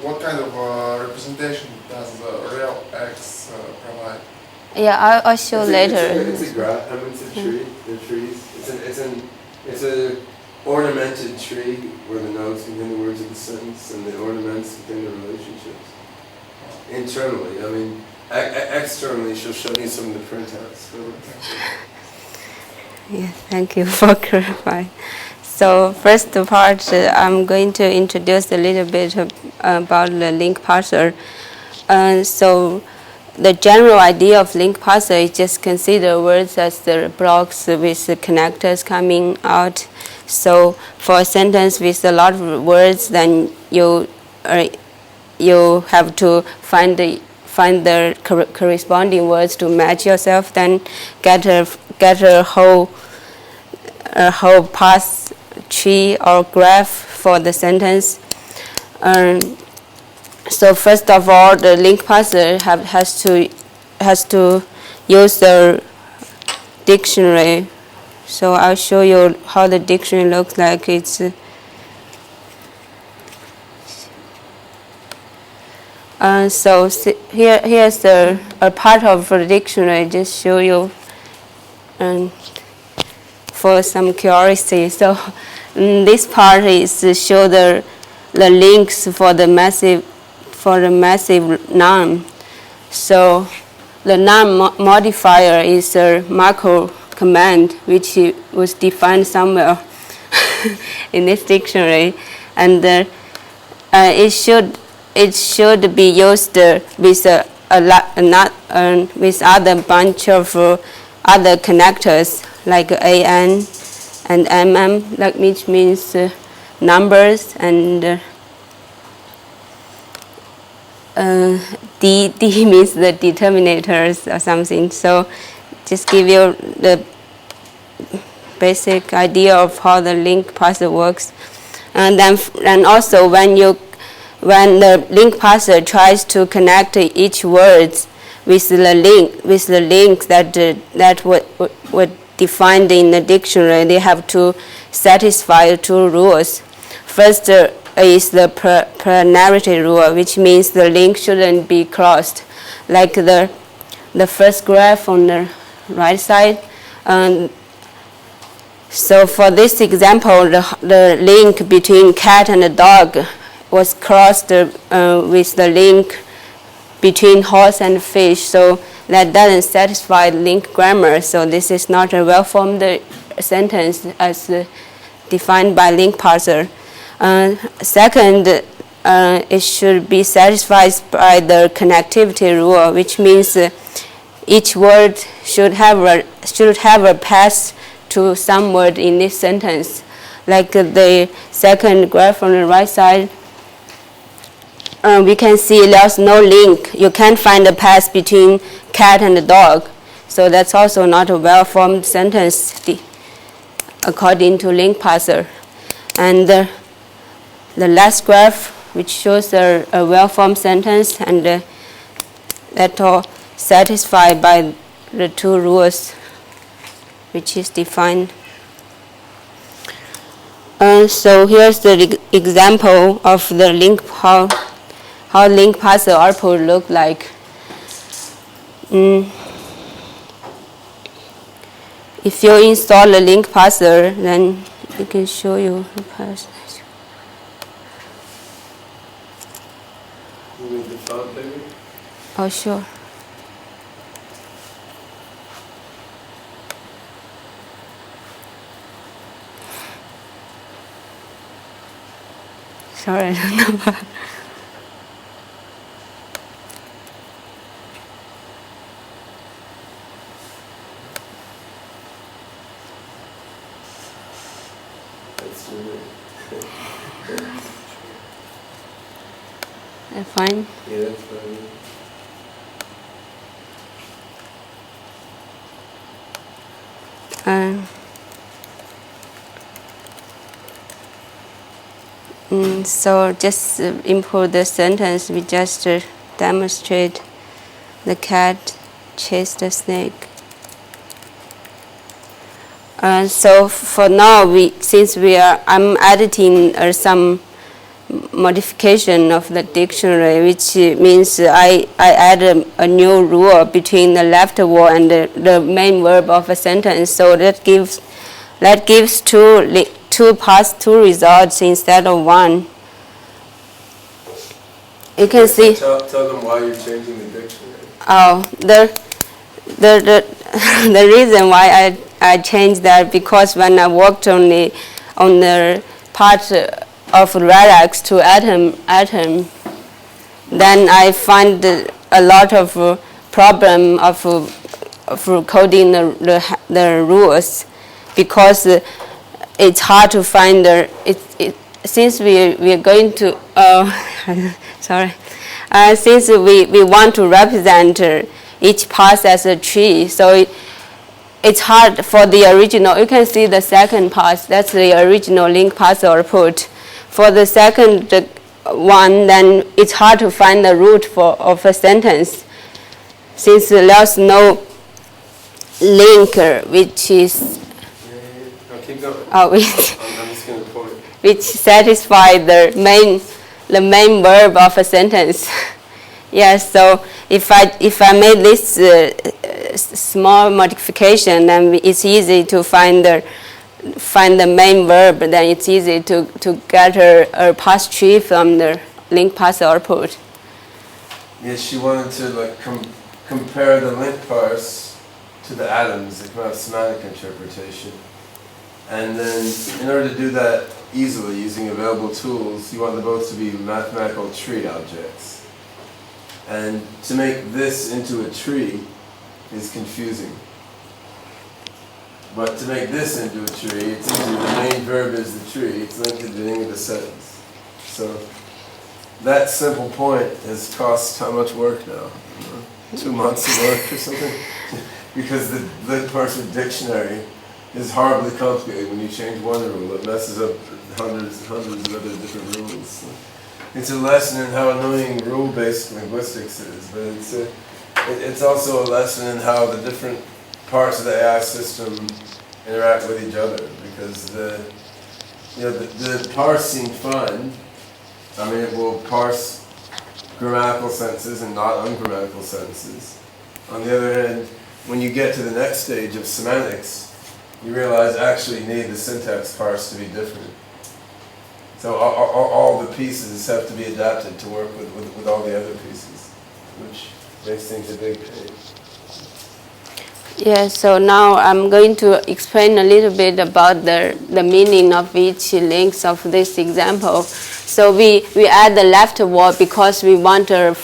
what kind of representation does the real X provide? Yeah, I'll show later. It's a graph. I mean, it's a tree. They're trees. It's a ornamented tree where the nodes contain the words of the sentence and the ornaments contain the relationships. Internally, I mean, externally, she'll show you some of the printouts. Yeah, thank you for clarifying. So first part, I'm going to introduce a little bit about the link parser. So the general idea of link parser is just consider words as the blocks with the connectors coming out. So for a sentence with a lot of words, then you have to find the corresponding words to match yourself. Then get a whole parse tree or graph for the sentence. So first of all, the link parser has to use the dictionary. So I'll show you how the dictionary looks like. It's so here's a part of the dictionary. Just show you for some curiosity. So this part is to show the links for the massive noun. So the noun modifier is a macro command which was defined somewhere in this dictionary, and it should be used with with other bunch of other connectors like an and which means numbers, and D means the determinators or something. So just give you the basic idea of how the link parser works. And also when the link parser tries to connect each word with the link that were defined in the dictionary. They have to satisfy 2 rules. First is the plenarity rule, which means the link shouldn't be crossed, like the first graph on the right side. So for this example, the link between cat and the dog was crossed with the link between horse and fish. So that doesn't satisfy link grammar. So this is not a well-formed sentence as defined by link parser. Second, it should be satisfied by the connectivity rule, which means each word should have a path to some word in this sentence. Like the second graph on the right side, we can see there's no link. You can't find a path between cat and the dog. So that's also not a well-formed sentence according to link parser. And the last graph, which shows a well-formed sentence, and that all satisfied by the 2 rules which is defined. So here's the example of the link, how link parser output look like. If you install a link parser, then it can show you the parser. You need the font, baby? Oh, sure. Sorry, I don't know. That's really Fine. yeah, that's fine. So just import the sentence. We just demonstrate the cat chased the snake. So for now, I'm editing some modification of the dictionary, which means I add a new rule between the left word and the main verb of a sentence. So that gives two results instead of 1. You can see. Tell them why you're changing the dictionary. Oh, the reason why I changed that, because when I worked on the part of radix to atom, then I find a lot of problem of coding the rules, because it's hard to find since we are going to sorry, since we want to represent each path as a tree, so it's hard for the original. You can see the second path, that's the original link parser output. For the second one, then it's hard to find the root of a sentence, since there's no link which is Keep going. I'm just going to point. which satisfy the main verb of a sentence. Yes, so if I made this small modification, then it's easy to find the main verb. Then it's easy to get a parse tree from the link parser output. Yeah, she wanted to compare the link parse to the atoms, the kind of semantic interpretation. And then in order to do that easily using available tools, you want them both to be mathematical tree objects. And to make this into a tree is confusing. But to make this into a tree, it's easy. The main verb is the tree. It's linked to the beginning of the sentence. So that simple point has cost how much work now? 2 months of work or something? Because the link parser dictionary is horribly complicated. When you change one rule, it messes up hundreds and hundreds of other different rules. It's a lesson in how annoying rule-based linguistics is, but it's also a lesson in how the different parts of the AI system interact with each other, because the parsing fund, I mean, it will parse grammatical sentences and not ungrammatical sentences. On the other hand, when you get to the next stage of semantics, you realize actually you need the syntax parse to be different. So all the pieces have to be adapted to work with all the other pieces, which makes things a big pain. Yeah, so now I'm going to explain a little bit about the meaning of each links of this example. So we add the left word because we want to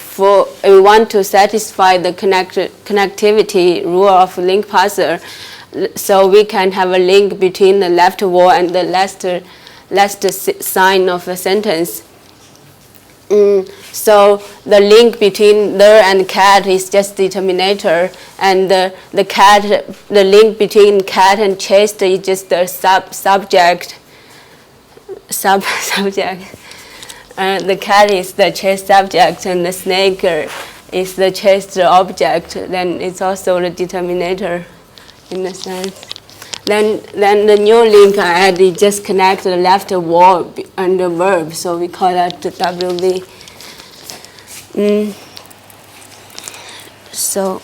satisfy the connectivity rule of link parser. So we can have a link between the left word and the last sign of a sentence. So the link between there and cat is just determinator, and the link between cat and chest is just the subject. The cat is the chest subject, and the snake is the chest object. Then it's also the determinator, in a sense. Then the new link I added just connect the left word and the verb, so we call that WV. So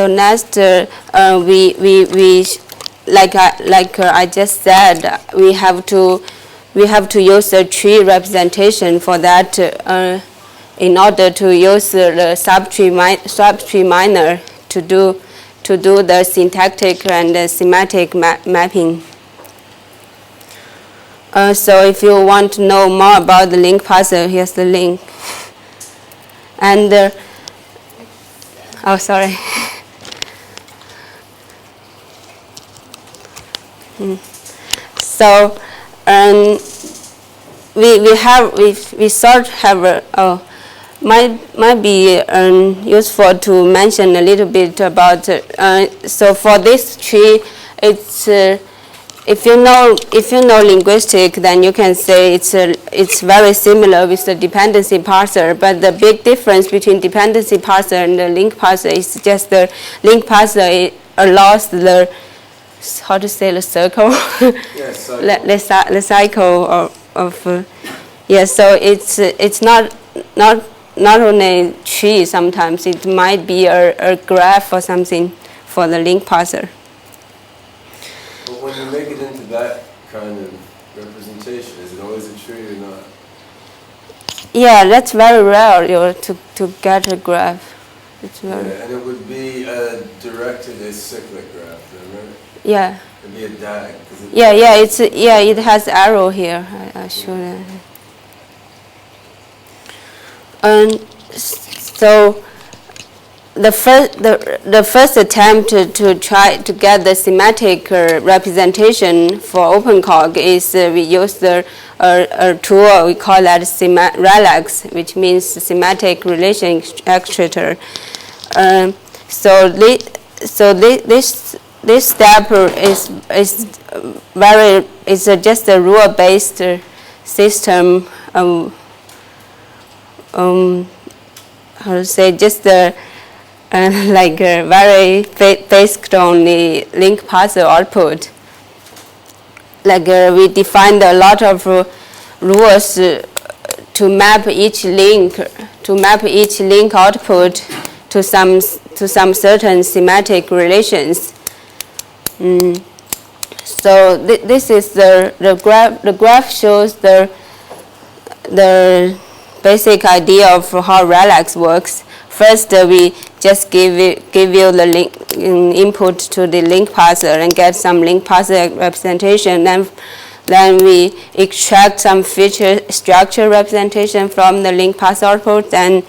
next we like I just said, we have to use a tree representation for that in order to use the subtree minor to do the syntactic and the semantic mapping. So if you want to know more about the link parser, here's the link. And oh, sorry. So we sort have might be useful to mention a little bit about. So for this tree, it's if you know linguistic, then you can say it's very similar with the dependency parser. But the big difference between dependency parser and the link parser is just the link parser allows the the circle, the cycle of yeah. So it's not only tree. Sometimes it might be a graph or something for the link parser. But when you make it into that kind of representation, is it always a tree or not? Yeah, that's very rare to get a graph. It's very and it would be a directed acyclic graph, then, right? Yeah. It'd be a DAG. It has arrow here. I showed it. So the first attempt to try to get the semantic representation for OpenCog is we use a tool we call that RELEX, which means semantic relation extractor. This step is just a rule-based system. How to say, just very based on the link parser output. We defined a lot of rules to map each link output to some certain semantic relations. So this is the graph. The graph shows the basic idea of how RELEX works. First, we just give you the link input to the link parser and get some link parser representation. Then we extract some feature structure representation from the link parser output and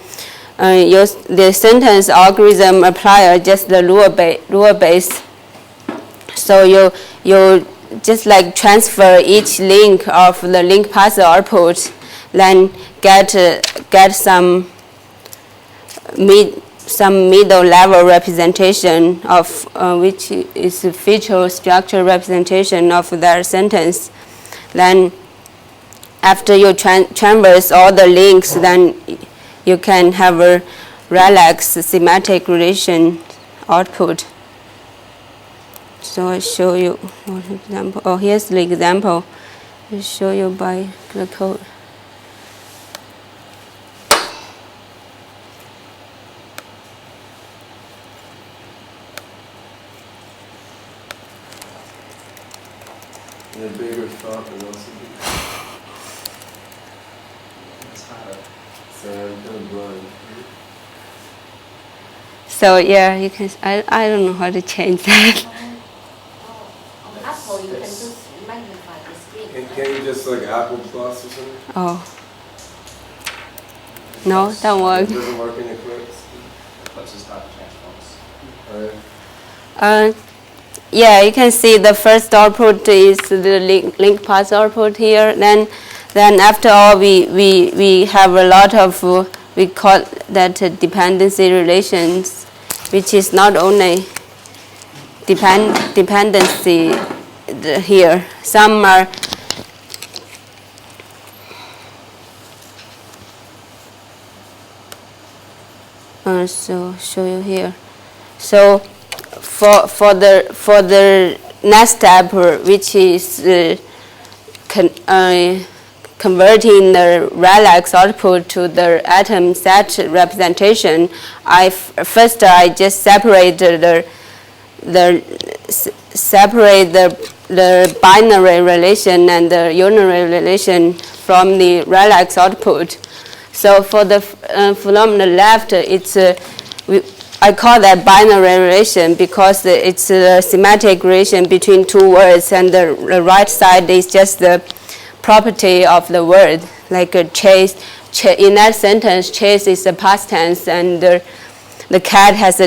use the sentence algorithm apply just the rule base. So you just transfer each link of the link parser output, then get some some middle level representation of which is a feature structure representation of their sentence. Then after you traverse all the links, then you can have a relax semantic relation output. So I show you one example. Oh, here's the example. I'll show you by the code. And a bigger thought and also big. It's harder. Sorry, I'm kind of blind. So yeah, you can. I don't know how to change that. On Apple, you can just magnify the screen. Can you just like Apple Plus or something? Oh. No, that It works. doesn't work in Eclipse? Eclipse is not transforms. Alright. Yeah, you can see the first output is the link path output here. Then after all, we have a lot of we call that dependency relations, which is not only dependency here. Some are so show you here. So for the next step, which is converting the relax output to the atom set representation, I just separate the binary relation and the unary relation from the relax output. So for the from the left, it's I call that binary relation because it's a semantic relation between two words, and the right side is just the property of the word, like a chase. In that sentence, chase is a past tense, and the cat has a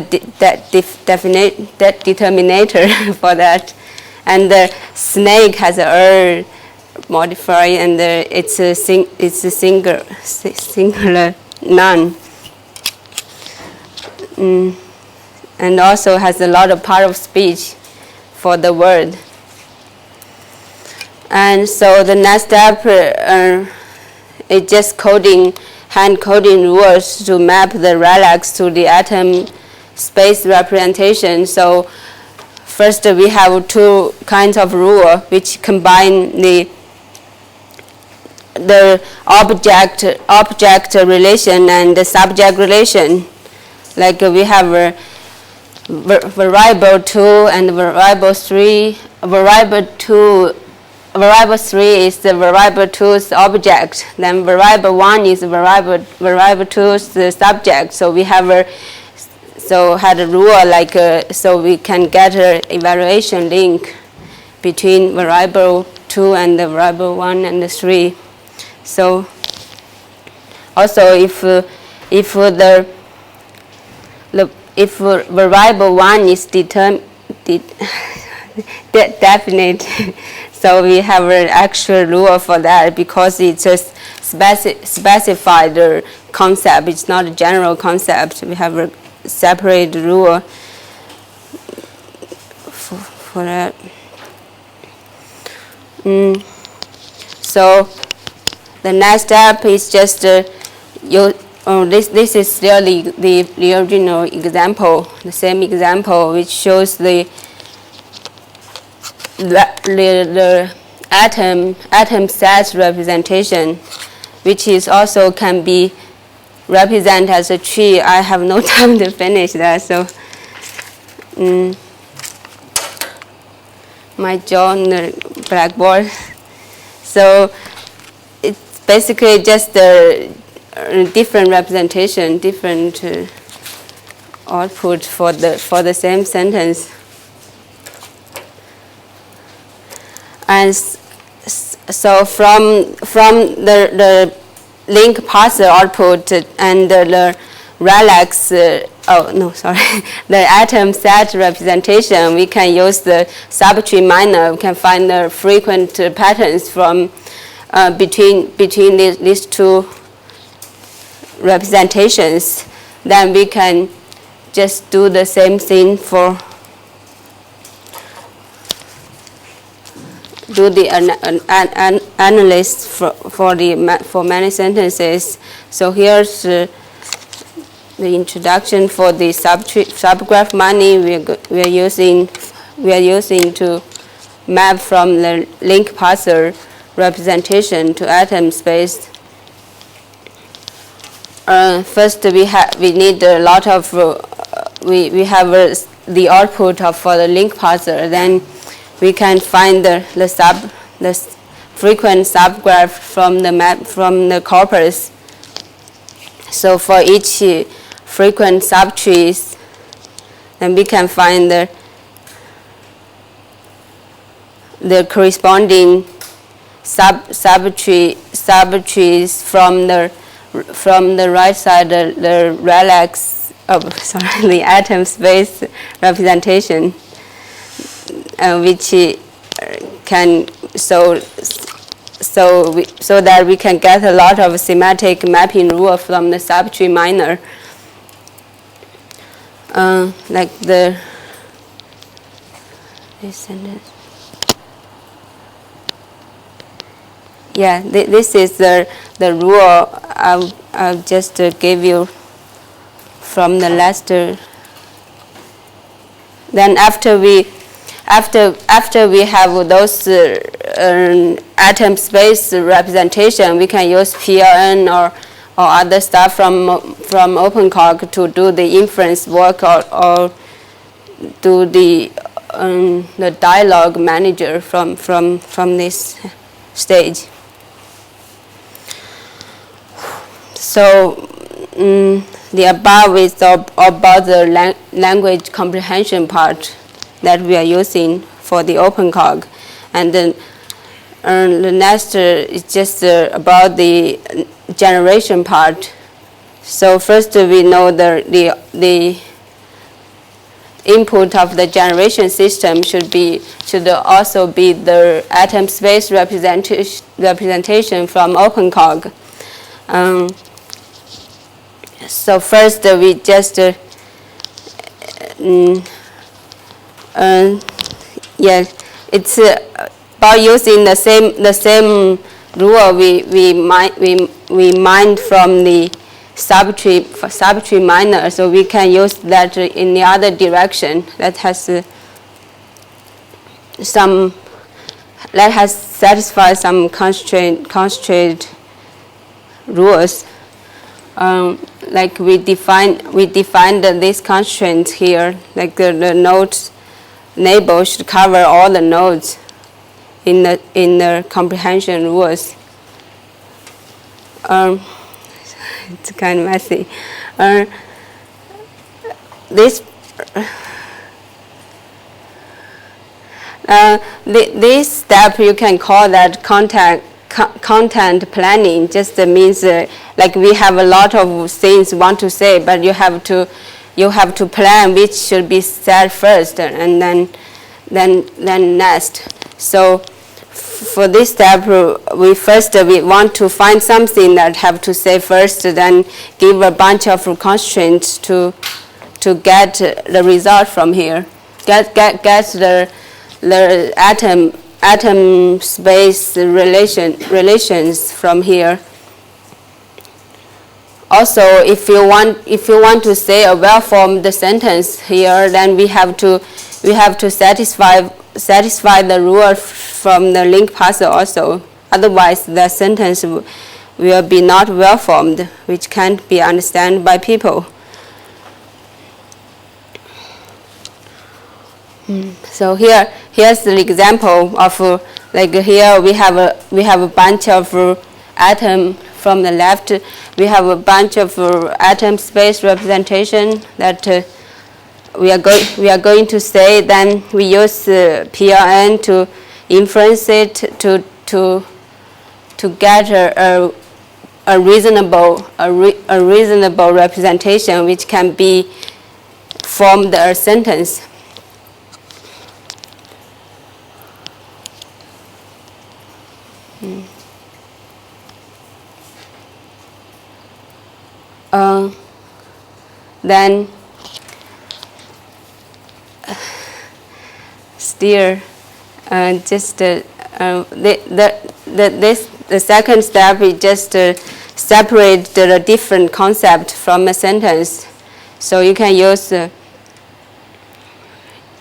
determinator for that, and the snake has a modifier, and it's a singular noun. And also has a lot of part of speech for the word. And so the next step is just hand coding rules to map the relax to the atom space representation. So first we have two kinds of rule which combine the object relation and the subject relation. Like we have a variable 2 and variable 3. Variable 3 is the variable 2's object. Then variable 1 is variable 2's subject. So we have had a rule like so we can get an evaluation link between variable 2 and the variable 1 and the 3. So also if variable 1 is definite, so we have an actual rule for that because it's just specified concept. It's not a general concept. We have a separate rule for that. So the next step is just this is really the original example, the same example, which shows the atom set representation, which is also can be represented as a tree. I have no time to finish that, so my jaw on the blackboard. So it's basically just the different representation, different output for the same sentence. And so from the link parser output and the relax, the atom set representation, we can use the subtree minor. We can find the frequent patterns from between these two representations. Then we can just do the same thing for do the analysis for many sentences. So here's the introduction for the subgraph money. We are using to map from the link parser representation to atom space. First, we need a lot of we have the output for the link parser. Then we can find the frequent subgraph from the corpus. So for each frequent subtrees, then we can find the corresponding subtrees from the right side, the relax, the atom space representation, which can so that we can get a lot of semantic mapping rule from the subtree minor, like this sentence. Yeah, this is the rule I'll just give you from the last. Then after we have those atom space representation, we can use PLN or other stuff from OpenCog to do the inference work or do the dialogue manager from this stage. So the above is about the language comprehension part that we are using for the OpenCog, and then the next is just about the generation part. So first we know the input of the generation system should also be the atom space representation from OpenCog. So first we just it's about using the same rule we mined from the subtree minor, so we can use that in the other direction. That has satisfied some constraint rules. Like we defined these constraints here, like the nodes neighbor should cover all the nodes in the comprehension rules. It's kind of messy. This step you can call that content planning. Just means like we have a lot of things want to say, but you have to plan which should be said first, and then next. So for this step, we want to find something that have to say first, then give a bunch of constraints to get the result from here. Get the atom space relations from here. Also, if you want to say a well-formed sentence here, then we have to satisfy the rule from the link parser also. Otherwise, the sentence will be not well-formed, which can't be understood by people. So here's the example of like here we have a bunch of atom from the left. We have a bunch of atom space representation that we are going to say. Then we use PLN to inference it to get a reasonable representation which can be formed a sentence. Then deer. The second step is just separate the different concept from a sentence. So you can use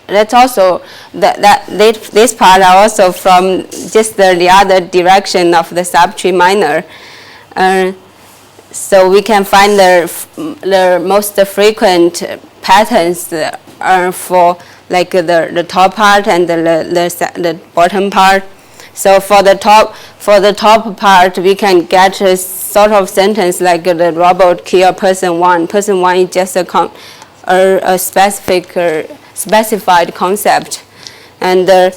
that's also this part are also from just the other direction of the subtree minor. So we can find the most frequent patterns for like the top part and the bottom part. So for the top part, we can get a sort of sentence like the robot kill person one. Person one is just a specified concept, and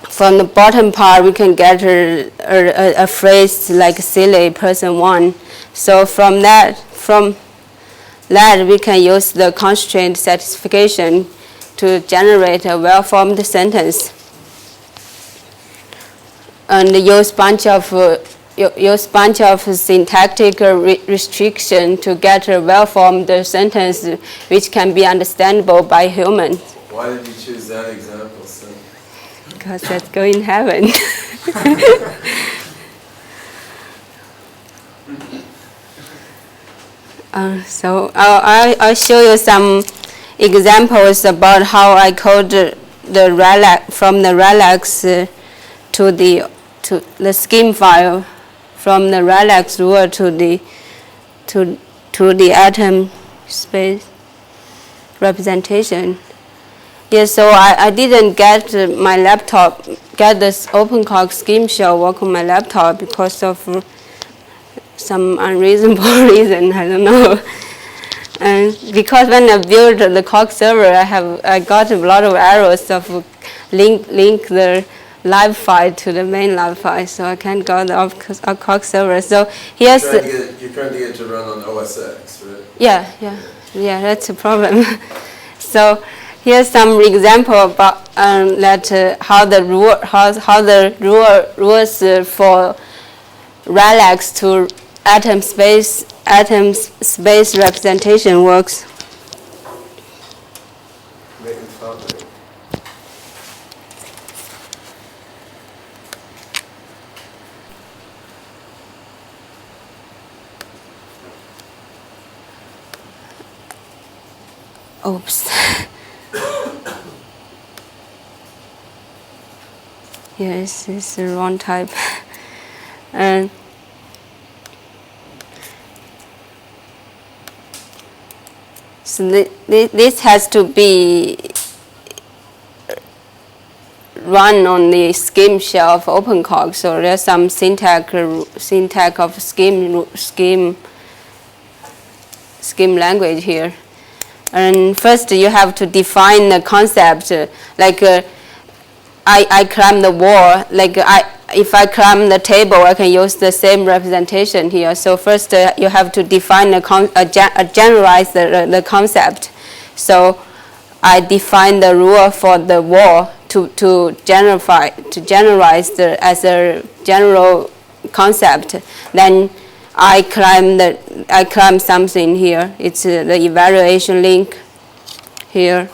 from the bottom part, we can get a phrase like silly person one. So from that we can use the constraint satisfaction to generate a well-formed sentence, and use bunch of syntactic restriction to get a well-formed sentence which can be understandable by humans. Why did you choose that example, Sim? Because that's going in heaven. So I'll show you some examples about how I code the relax from the relax to the scheme file, from the relax rule to the atom space representation. Yes, so I didn't get this OpenCog scheme shell work on my laptop because of some unreasonable reason, I don't know. And because when I built the Cog server, I got a lot of errors of link the live file to the main live file, so I can't go the Cog server. So here's you're trying to get it to run on OS X, right? Yeah, that's a problem. So here's some example about how the rules for relax to atom space representation works. Oops. Yes, it's the wrong type. And so this has to be run on the scheme shell of OpenCog. So there's some syntax of scheme language here. And first you have to define the concept, like I climb the wall, like if I climb the table, I can use the same representation here. So first you have to define generalize the concept. So I define the rule for the wall to generalize as a general concept. Then I climb something here. It's the evaluation link here,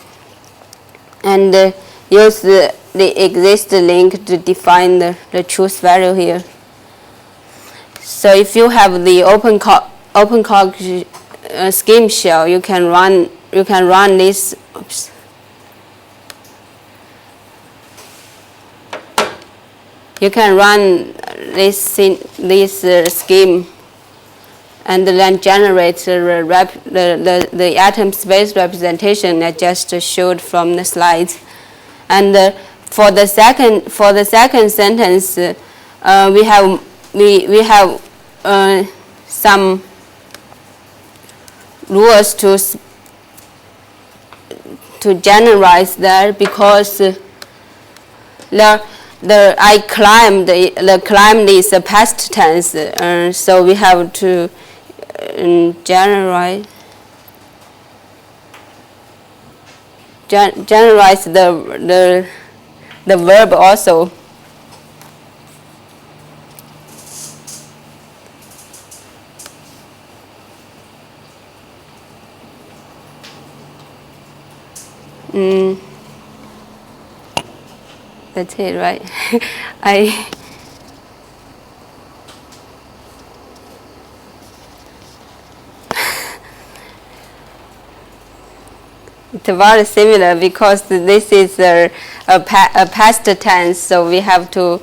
and use the exist link to define the truth value here. So if you have the OpenCog scheme shell, you can run this. Oops. You can run this scheme, and then generate the atom space representation I just showed from the slides. And for the second sentence, we have some rules to generalize that, because I climbed climb is a past tense, so we have to generalize the verb also. That's it, right? I. It's very similar because this is a past tense, so we have to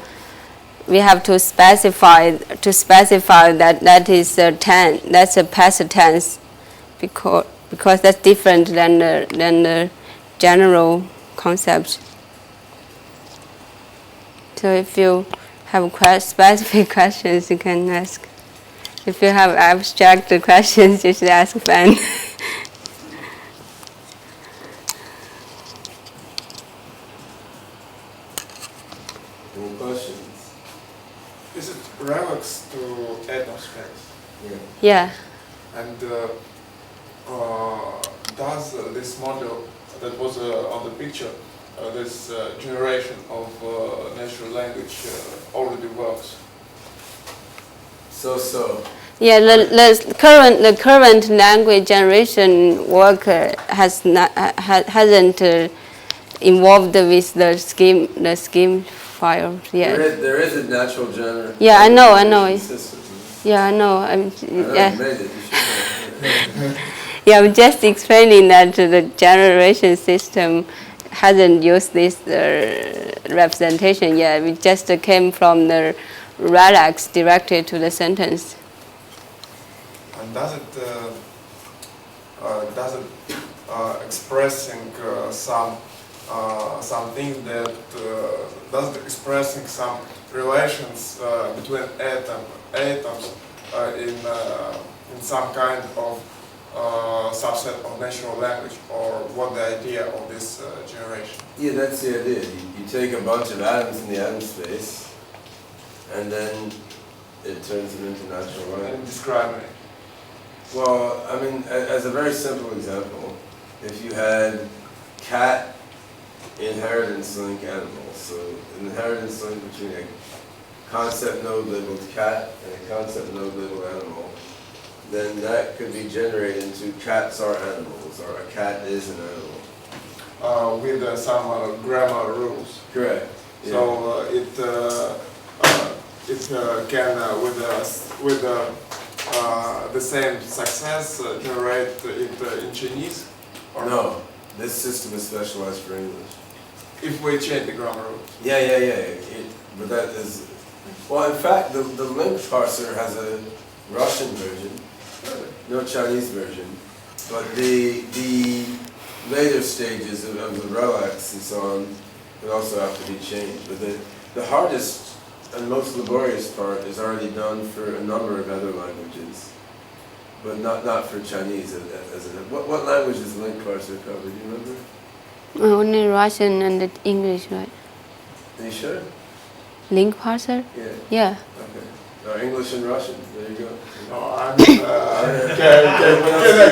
specify that is a tense. That's a past tense because that's different than the general concept. So if you have specific questions, you can ask. If you have abstract questions, you should ask Ben. Any questions? Is it relax to atom space? Yeah. And does this model that was on the picture, this generation of natural language already works? So. Yeah, the current language generation work hasn't involved with the scheme file yet. There is a natural generation. Yeah, I know. System. Yeah, I know. I know you made it. You should. Yeah, I'm just explaining that the generation system hasn't used this representation yet. We just came from the relax directly to the sentence. And does it expressing some things that does it expressing some relations between atoms in some kind of subset of natural language, or what the idea of this generation? Yeah, that's the idea. You take a bunch of atoms in the atom space, and then it turns them into natural language. And describe it. Well, I mean, as a very simple example, if you had cat inheritance link animals, so an inheritance link between a concept node labeled cat and a concept node labeled animal, then that could be generated into cats are animals, or a cat is an animal. With some grammar rules. Correct. Yeah. So it can with the same success generate it in Chinese, or No, this system is specialized for English. if we change the grammar rules? Yeah. But that is, well, in fact, the link parser has a Russian version, no Chinese version, but the later stages of the relax and so on would also have to be changed. But the hardest and most laborious part is already done for a number of other languages, but not for Chinese. What language does link parser cover? Do you remember? Only Russian and English, right? Are you sure? Link parser? Yeah. Yeah. Okay. English and Russian. There you go. No, I mean,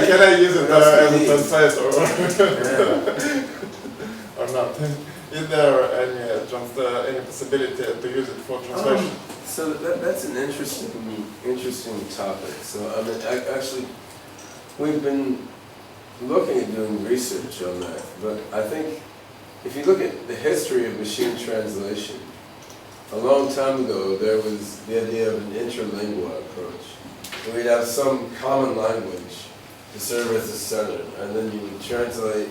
can I use it as a translator or not? Is there any possibility to use it for translation? So that's an interesting topic. So I mean, actually, we've been looking at doing research on that. But I think if you look at the history of machine translation, a long time ago there was the idea of an interlingua approach. So we'd have some common language to serve as a center, and then you would translate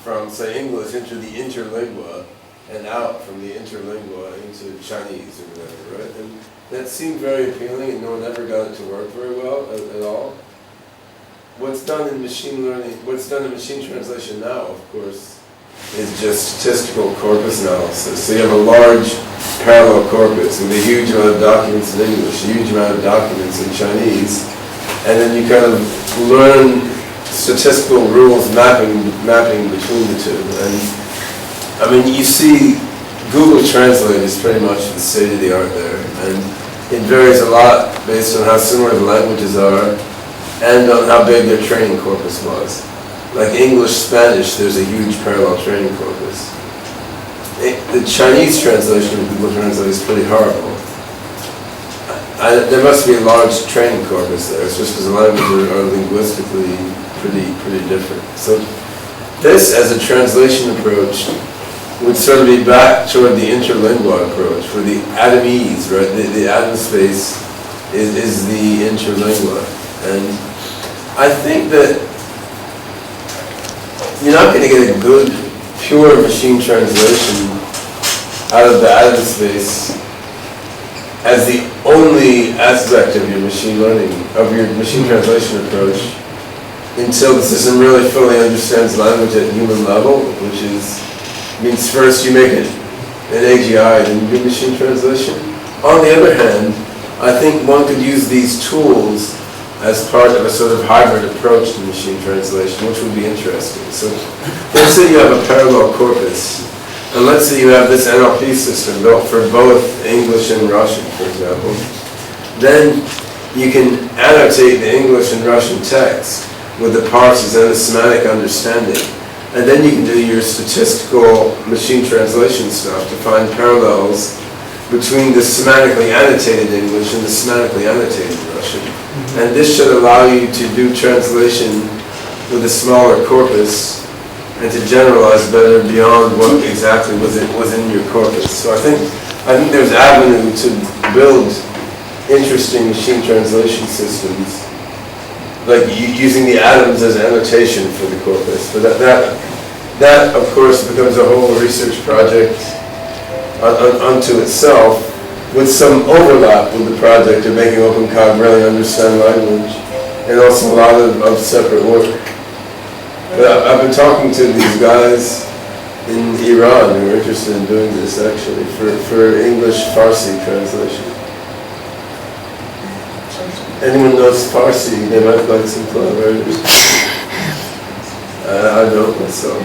from, say, English into the interlingua, and out from the interlingua into Chinese or whatever, right? And that seemed very appealing, and no one ever got it to work very well at all. What's done in machine translation now, of course, is just statistical corpus analysis. So you have a large parallel corpus with a huge amount of documents in English, a huge amount of documents in Chinese, and then you kind of learn statistical rules mapping between the two. And I mean, you see Google Translate is pretty much the state of the art there, and it varies a lot based on how similar the languages are and on how big their training corpus was. Like English, Spanish, there's a huge parallel training corpus. The Chinese translation of Google Translate is pretty horrible. There must be a large training corpus there. It's just because the languages are linguistically pretty different. So this, as a translation approach, would sort of be back toward the interlingua approach, where the atomese, right, the atom space is the interlingua. And I think that you're not going to get a good, pure machine translation out of the atom space as the only aspect of your machine learning, of your machine translation approach, until the system really fully understands language at human level, which means first you make it an AGI, then you do machine translation. On the other hand, I think one could use these tools as part of a sort of hybrid approach to machine translation, which would be interesting. So let's say you have a parallel corpus, and let's say you have this NLP system built for both English and Russian, for example. Then you can annotate the English and Russian text with the parsers and the semantic understanding. And then you can do your statistical machine translation stuff to find parallels between the semantically annotated English and the semantically annotated Russian. And this should allow you to do translation with a smaller corpus and to generalize better beyond what exactly was in your corpus. So I think there's avenue to build interesting machine translation systems, like using the atoms as annotation for the corpus. But that of course becomes a whole research project unto itself, with some overlap with the project of making OpenCog really understand language, and also a lot of separate work. But I've been talking to these guys in Iran who are interested in doing this actually for English Farsi translation. Anyone knows Farsi? They might like some collaborators. I don't myself.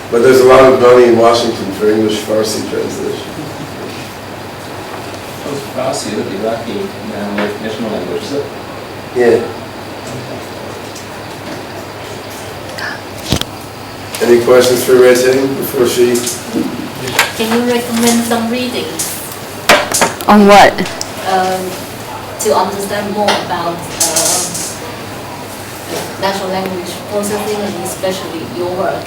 But there's a lot of money in Washington for English Farsi translation. Farsi is Iraqi national language, is it? Yeah. Any questions for Red-Ting before she? Can you recommend some readings On what? to understand more about natural language processing and especially your work?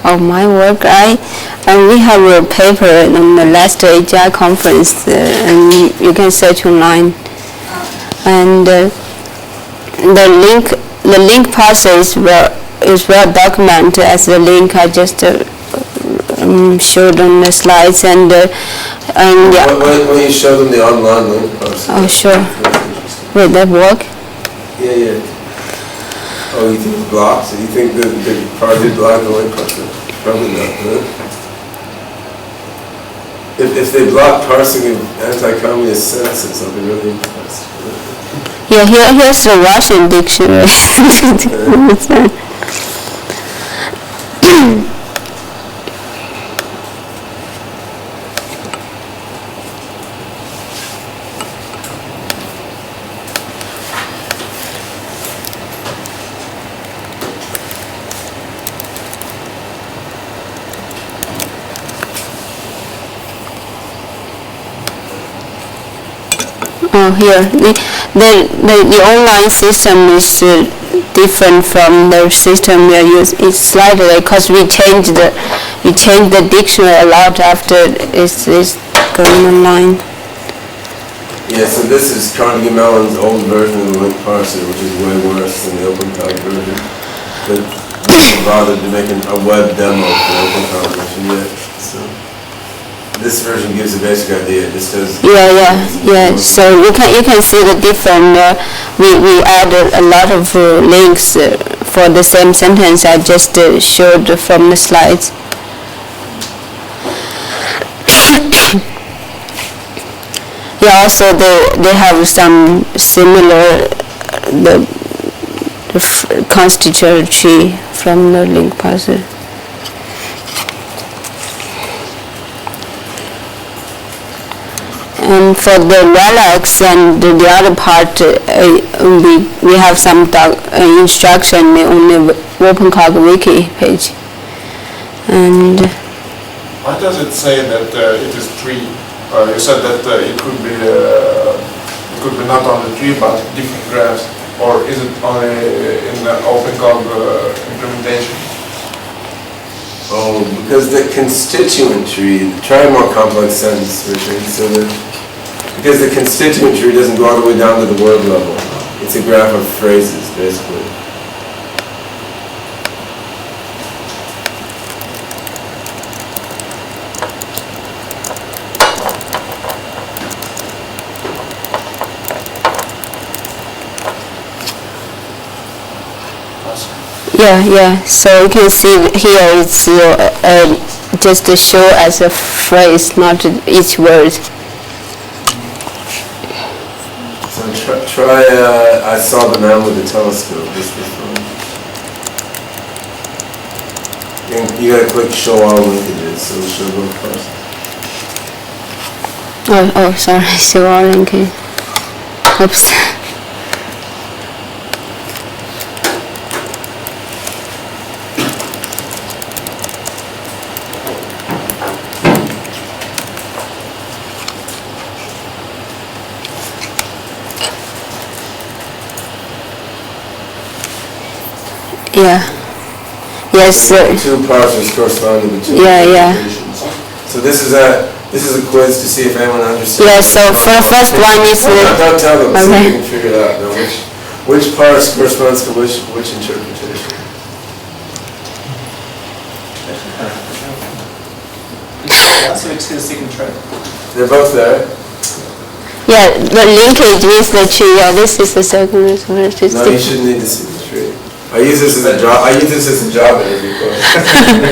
Of my work, we have a paper on the last AGI conference, and you can search online. And the link parser is well documented as the link I just showed on the slides, and yeah. When you show them the online link parser. Oh, sure. Will that work? Yeah. Oh, you think it's blocked? So you think the parser blocked the link parser? Probably not, huh? If they block parsing of anti-communist sentences, I'll be really impressed. Yeah, here's the Russian dictionary. Oh, here the online system is different from the system we are using. It's slightly because we changed the dictionary a lot after it's going online. Yeah, so this is Carnegie Mellon's old version of the link parser, which is way worse than the OpenCog version. But they haven't bothered to make a web demo for the OpenCog version yet. So this version gives a basic idea. It just does. Yeah. So you can see the different. We added a lot of links for the same sentence I just showed from the slides. Yeah. Also, they have some similar the constituent tree from the link parser. And for the relics and the other part, we have some instruction on the OpenCog wiki page. And why does it say that it is tree? You said that it could be not only tree but different graphs, or is it only in the OpenCog implementation? Oh, because the constituent tree, try a more complex sentence, Richard, so that, because the constituent tree doesn't go all the way down to the word level. It's a graph of phrases, basically. Yeah. So you can see here it's just to show as a phrase, not each word. So try I saw the man with the telescope just before. And you gotta click show all linkages, so it'll show both parts. Oh, sorry, show all linking. Oops. Yeah. Yes. The two parsers correspond to the two preconditions. So this is a quiz to see if anyone understands. Yeah. So for the first one is don't tell them. Okay. So you can figure it out. Now, which parse corresponds to which interpretation? So it's the second try. They're both there. yeah. The linkage means the tree. Yeah. This is the second. This is No, you shouldn't need to see the tree. I use this as a job. I use this as a job interview question.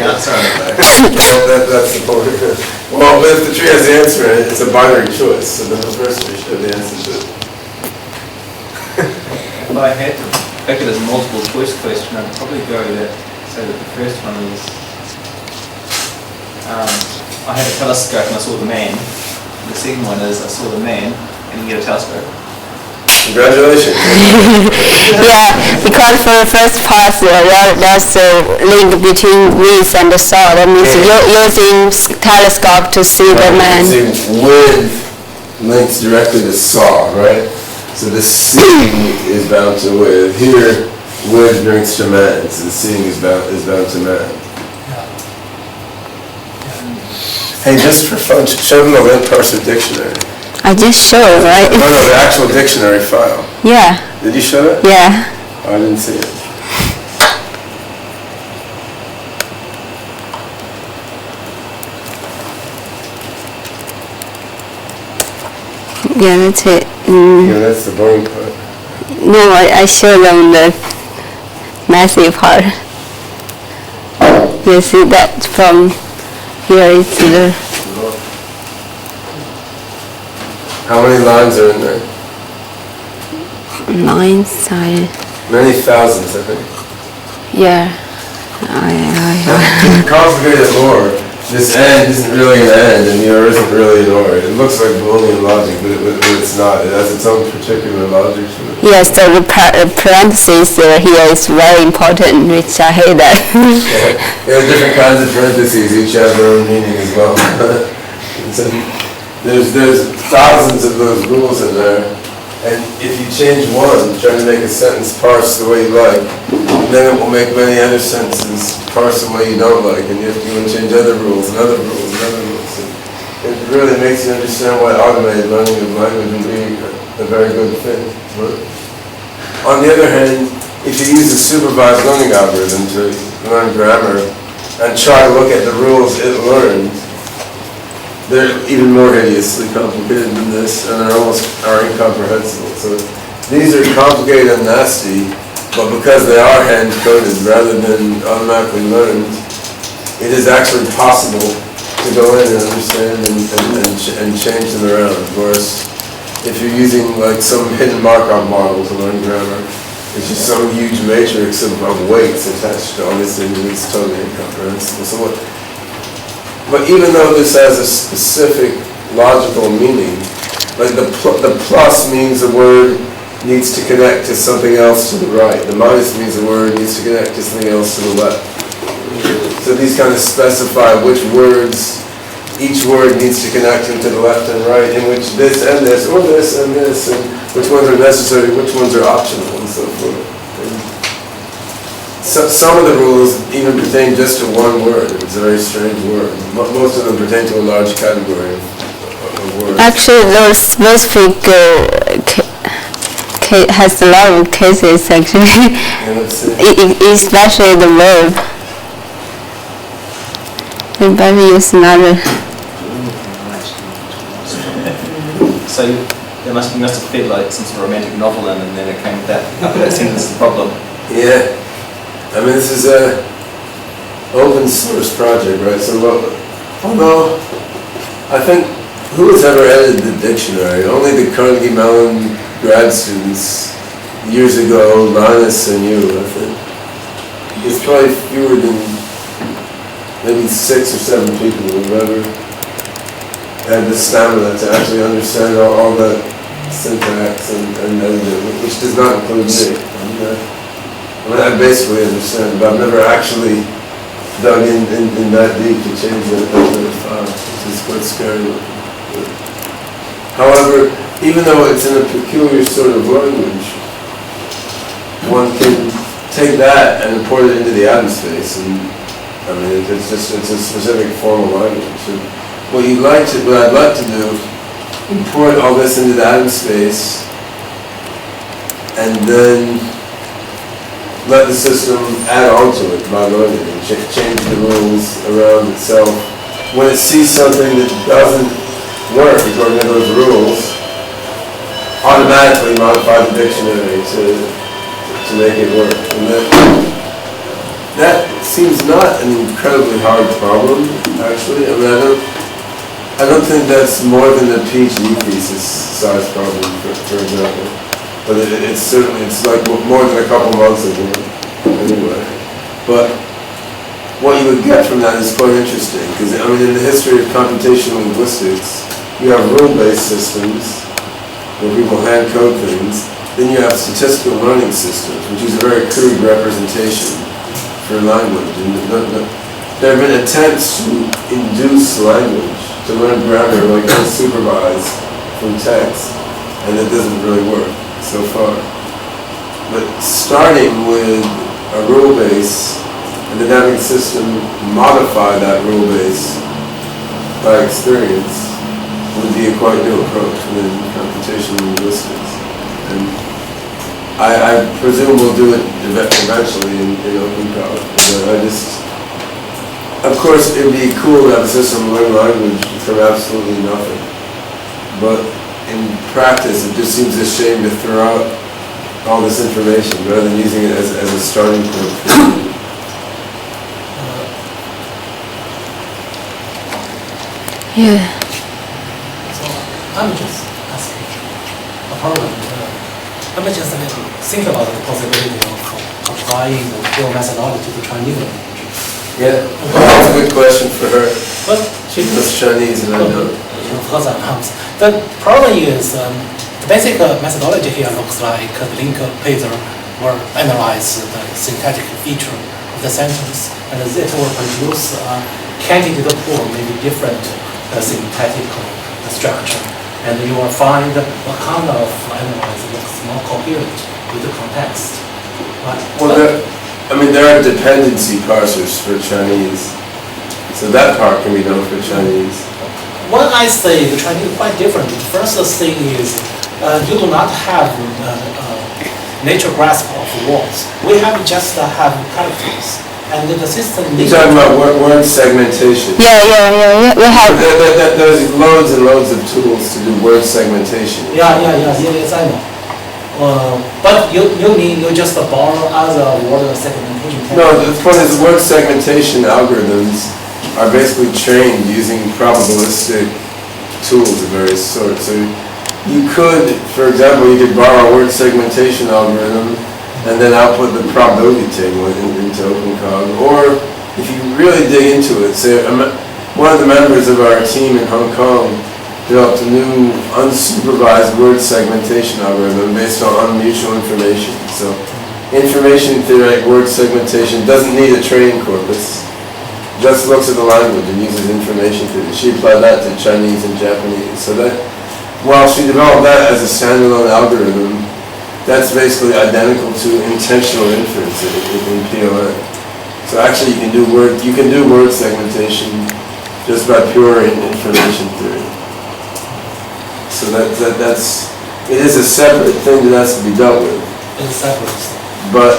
That's the point. Well, if the tree has the answer in it, it's a binary choice. So then the first tree should have the answer to it. If I had to pick it as a multiple choice question, I'd probably go that, say that the first one is, I had a telescope and I saw the man. The second one is I saw the man and you get a telescope. Congratulations. Yeah, because for the first part, there's a link between with and the saw. That means using telescope to see the man. See, with links directly to saw, right? So the seeing is bound to with. Here, with brings to man. So the seeing is bound to man. Hey, just for fun, show them the link parser dictionary. I just showed, right? No, the actual dictionary file. Yeah. Did you show it? Yeah. Oh, I didn't see it. Yeah, that's it. Yeah, that's the boring part. No, I showed them the messy part. You see that from here it's the How many lines are in there? 9 side. Many thousands, I think. Yeah. To complicate it more, this and isn't really an and the or isn't really an or. It looks like Boolean logic, but it's not. It has its own particular logic to it. Yes, so the parentheses here is very important, which I hate that. There are different kinds of parentheses, each have their own meaning as well. So there's thousands of those rules in there, and if you change one, trying to make a sentence parse the way you like, then it will make many other sentences parse the way you don't like, and you have to go and change other rules and other rules and other rules. And it really makes you understand why automated learning of language would be a very good thing. On the other hand, if you use a supervised learning algorithm to learn grammar and try to look at the rules it learned, they're even more hideously complicated than this, and are incomprehensible. So these are complicated and nasty, but because they are hand-coded rather than automatically learned, it is actually possible to go in and understand and change them around. Whereas if you're using like some hidden Markov model to learn grammar, it's just some huge matrix of weights attached to all these things, and it's totally incomprehensible. So but even though this has a specific logical meaning, like the plus means a word needs to connect to something else to the right. The minus means a word needs to connect to something else to the left. So these kind of specify which words each word needs to connect to the left and right, in which this and this, or this and this, and which ones are necessary, which ones are optional, and so forth. some of the rules even pertain just to one word. It's a very strange word. Most of them pertain to a large category of words. Actually, those specific has a lot of cases actually, Yeah, let's see. especially the verb. The verb is another. So you must have felt like some sort of romantic novel, and then it came that after that sentence is the problem. Yeah. I mean, this is a open source project, right? So, although I think who has ever edited the dictionary? Only the Carnegie Mellon grad students years ago, Linus and you, I think. It's probably fewer than maybe 6 or 7 people who have ever had the stamina to actually understand all that syntax and editing, which does not include me. I mean, I basically understand, but I've never actually dug in that deep to change that file, which is quite scary. However, even though it's in a peculiar sort of language, one can take that and import it into the atom space, and I mean, it's a specific formal language. So what I'd like to do, import all this into the atom space, and then let the system add on to it by learning and change the rules around itself. When it sees something that doesn't work according to those rules, automatically modify the dictionary to make it work. And that seems not an incredibly hard problem, actually. I mean, I don't think that's more than a PhD thesis size problem, for example. But it's certainly, it's like more than a couple months of work, anyway. But what you would get from that is quite interesting, because I mean, in the history of computational linguistics, you have rule-based systems where people hand code things. Then you have statistical learning systems, which is a very crude representation for language. And there have been attempts to induce language, to learn grammar like unsupervised from text, and it doesn't really work so far. But starting with a rule base and then having the system modify that rule base by experience would be a quite new approach within computational linguistics. And I presume we'll do it eventually in OpenCog. Of course, it'd be cool to have a system learn language from absolutely nothing. But in practice, it just seems a shame to throw out all this information rather than using it as a starting point. Yeah. So I'm just asking a problem. I'm just think about the possibility of applying the pure methodology to Chinese language. Yeah, that's a good question for her. But She knows Chinese and I don't. The problem is the basic methodology here looks like the linker paper will analyze the syntactic feature of the sentence, and it will produce a candidate pool, maybe different syntactic structure, and you will find what kind of analysis looks more coherent with the context. Well, there are dependency parsers for Chinese, so that part can be done for Chinese. When I say the Chinese is quite different, the first thing is you do not have nature grasp of words. We have just have characters, and the system. You're talking about word segmentation. Yeah. We have. There's loads and loads of tools to do word segmentation. Yes, I know. But you mean you just borrow other word segmentation techniques? No, the point is word segmentation algorithms are basically trained using probabilistic tools of various sorts. So you could, for example, you could borrow a word segmentation algorithm and then output the probability table into OpenCog. Or if you really dig into it, say one of the members of our team in Hong Kong developed a new unsupervised word segmentation algorithm based on mutual information. So information theoretic word segmentation doesn't need a training corpus, just looks at the language and uses information theory. She applied that to Chinese and Japanese. So that while she developed that as a standalone algorithm, that's basically identical to intentional inference in PLN. So actually you can do word segmentation just by pure information theory. So it is a separate thing that has to be dealt with. It's separate. But,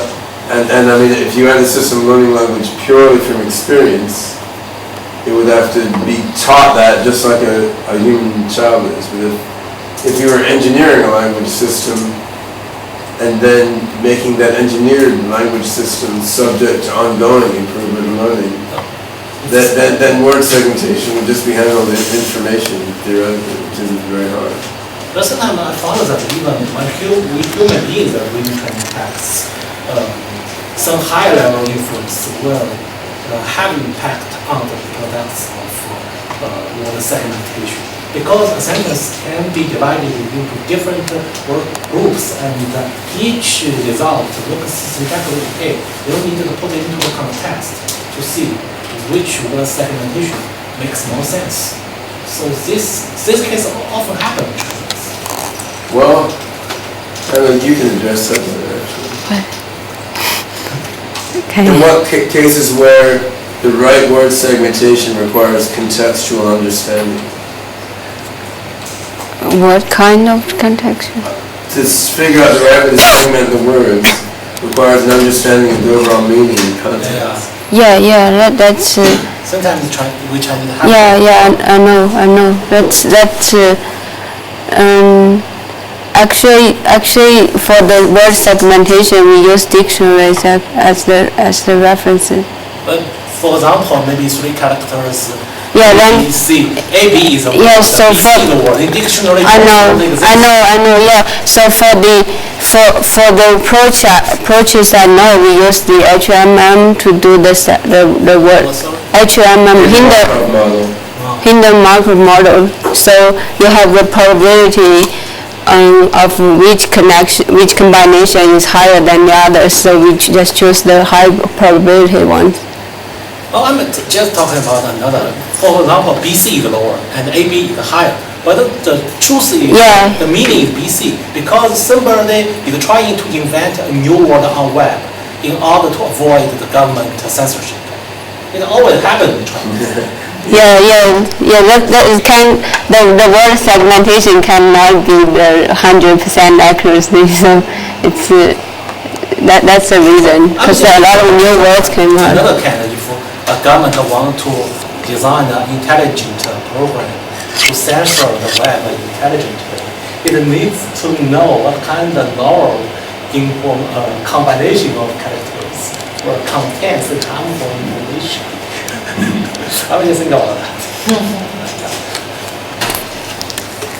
and I mean, if you had a system learning language purely from experience, it would have to be taught that just like a human child is. But if you were engineering a language system and then making that engineered language system subject to ongoing improvement and learning, then word segmentation would just be handled in information theoretically, which isn't very hard. But sometimes I found that even when human beings are reading training texts, some higher level inference will have impact on the products of word segmentation. Because a sentence can be divided into different word groups, and each result looks syntactically okay. You don't need to put it into a context to see which word segmentation makes more sense. So this case often happens. Well, I mean, you can address that actually. Okay. In what cases where the right word segmentation requires contextual understanding? What kind of context? To figure out the right way to segment the words requires an understanding of the overall meaning and context. Yeah, that's. Sometimes we try to have. Yeah, I know. Actually, for the word segmentation, we use dictionaries as the references. But for example, maybe 3 characters. Yeah, then. AB is a word. Yeah, so BC is a word. In dictionary. I know. Yeah. So for the approaches I know, we use the HMM to do the word. HMM Hindenburg model. So you have the probability of which combination is higher than the others. So we just choose the high probability ones. Oh, I'm just talking about another. For example, BC is lower and AB is higher. But the truth is, the meaning is BC because somebody is trying to invent a new word on web in order to avoid the government censorship. It always happens. The word segmentation cannot be the 100% accuracy. So it's that's the reason because a lot of new words came out. Another case, if a government wants to design an intelligent program to censor the web intelligently, it needs to know what kind of normal combination of characters or contains the harmful information. I mean, think about that.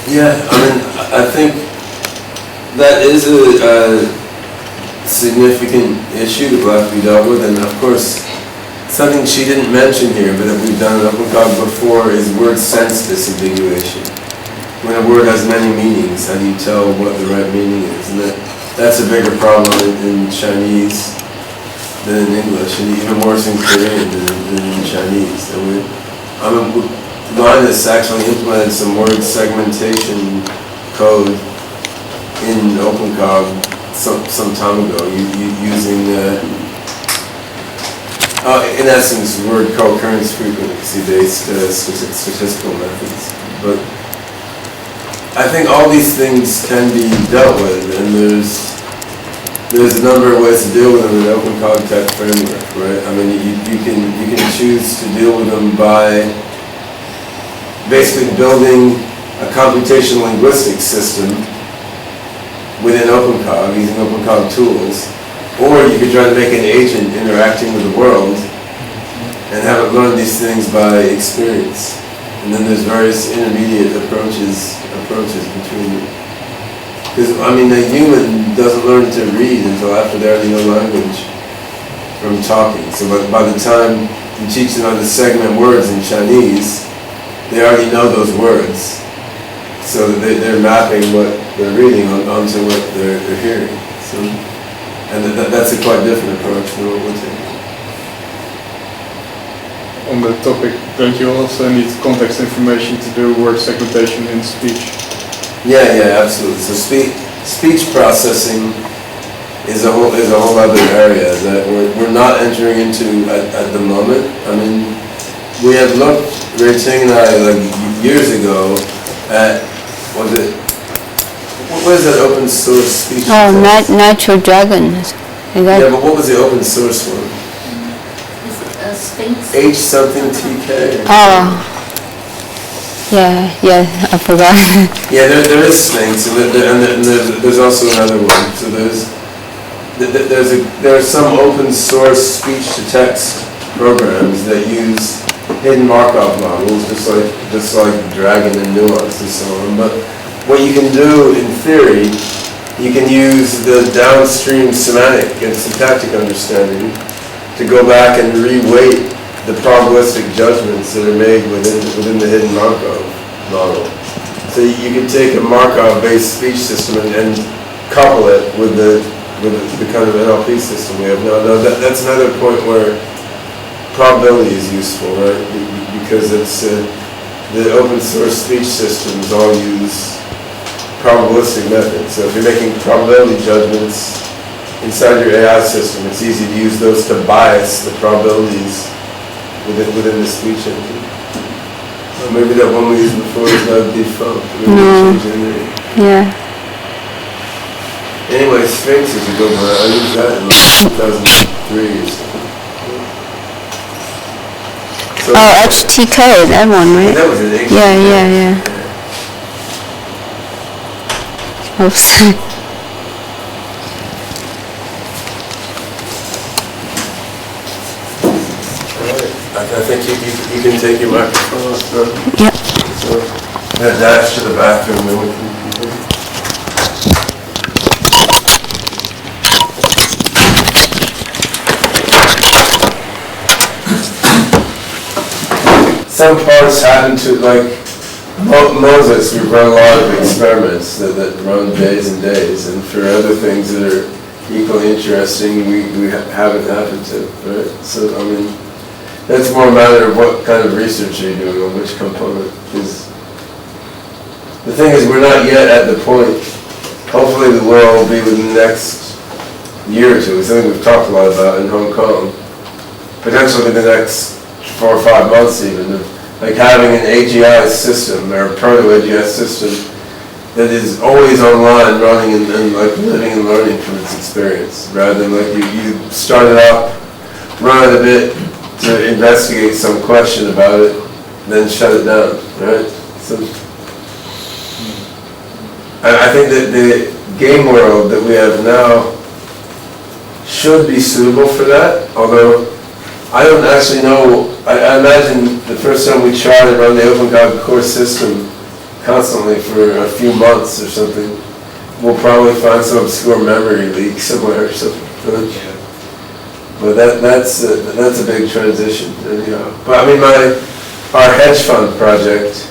Yeah, I mean, I think that is a significant issue that will have to be dealt with, and of course, something she didn't mention here, but that we've done in OpenCog before is word sense disambiguation. When a word has many meanings, how do you tell what the right meaning is? And that's a bigger problem in Chinese than in English, and even worse in Korean than in Chinese. And Linus actually implemented some word segmentation code in OpenCog some time ago, using in essence, word co-occurrence frequency-based statistical methods. But I think all these things can be dealt with, and there's a number of ways to deal with them in the OpenCog tech framework, right? I mean, you can choose to deal with them by basically building a computational linguistic system within OpenCog, using OpenCog tools. Or you could try to make an agent interacting with the world and have it learn these things by experience. And then there's various intermediate approaches between them. Because, I mean, a human doesn't learn to read until after they already know language from talking. So by the time you teach them how to segment words in Chinese, they already know those words. So that they're mapping what they're reading onto what they're hearing. So. And that's a quite different approach than what we're taking. On the topic, don't you also need context information to do word segmentation in speech? Yeah, absolutely. So speech processing is a whole other area that we're not entering into at the moment. I mean, we have looked, Ruiting and I, like years ago, at what is that open source speech? Oh, natural dragon. Yeah, but what was the open source one? Is it a Sphinx? H something TK. Oh, yeah, I forgot. Yeah, there is Sphinx, and there's also another one. So there are some open source speech to text programs that use hidden Markov models, just like Dragon and Nuance and so on. But what you can do in theory, you can use the downstream semantic and syntactic understanding to go back and re-weight the probabilistic judgments that are made within the hidden Markov model. So you can take a Markov-based speech system and couple it with the kind of NLP system we have now. Now that's another point where probability is useful, right? Because it's the open source speech systems all use probabilistic methods. So if you're making probability judgments inside your AI system, it's easy to use those to bias the probabilities within the speech engine. Or maybe that one we used before is not defunct. Yeah. Anyway, Sphinx is a good one. I used that in like 2003 or something. So, Oh, HTK, that one, right? that was an HTK. Yeah. Oops. I think you can take your microphone off. Yep. So, dash to the bathroom, then we can continue. Some parts happen to, like Moses, we've run a lot of experiments that run days and days, and for other things that are equally interesting, we haven't happened to, right? So, I mean, that's more a matter of what kind of research you're doing on which component. Because the thing is, we're not yet at the point, hopefully the world will be within the next year or two. It's something we've talked a lot about in Hong Kong. Potentially the next 4 or 5 months even, of like having an AGI system or a proto-AGI system that is always online running and like living and learning from its experience, rather than like you start it up, run it a bit to investigate some question about it, then shut it down, right? So I think that the game world that we have now should be suitable for that, although I don't actually know. I imagine the first time we try to run the OpenCog core system constantly for a few months or something, we'll probably find some obscure memory leak somewhere or something. But that's a big transition. But I mean, our hedge fund project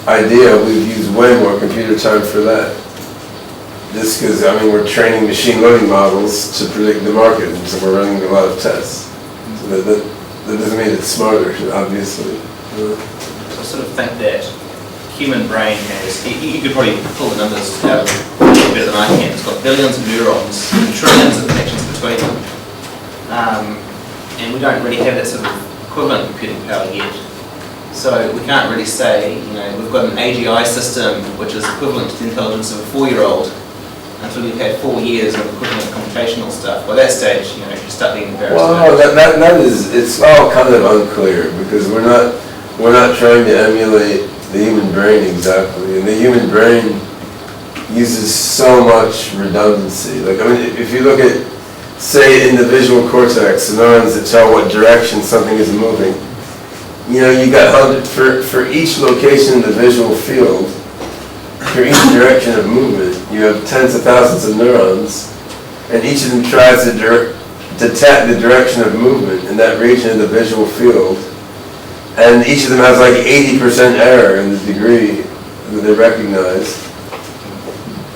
idea, we've used way more computer time for that. Just because, I mean, we're training machine learning models to predict the market, and so we're running a lot of tests. So that doesn't mean it's smarter, obviously. I sort of think that human brain has, you could probably pull the numbers out better than I can. It's got billions of neurons and trillions of connections between them. And we don't really have that sort of equivalent computing power yet. So we can't really say, we've got an AGI system which is equivalent to the intelligence of a 4-year-old until you've had 4 years of equivalent computational stuff. By that stage, you start being embarrassed. Well, that is, it's all kind of unclear because we're not trying to emulate the human brain exactly, and the human brain uses so much redundancy. Like, I mean, if you look at, say, in the visual cortex, the neurons that tell what direction something is moving, you got for each location in the visual field, for each direction of movement, you have tens of thousands of neurons, and each of them tries to detect the direction of movement in that region of the visual field, and each of them has like 80% error in the degree that they recognize.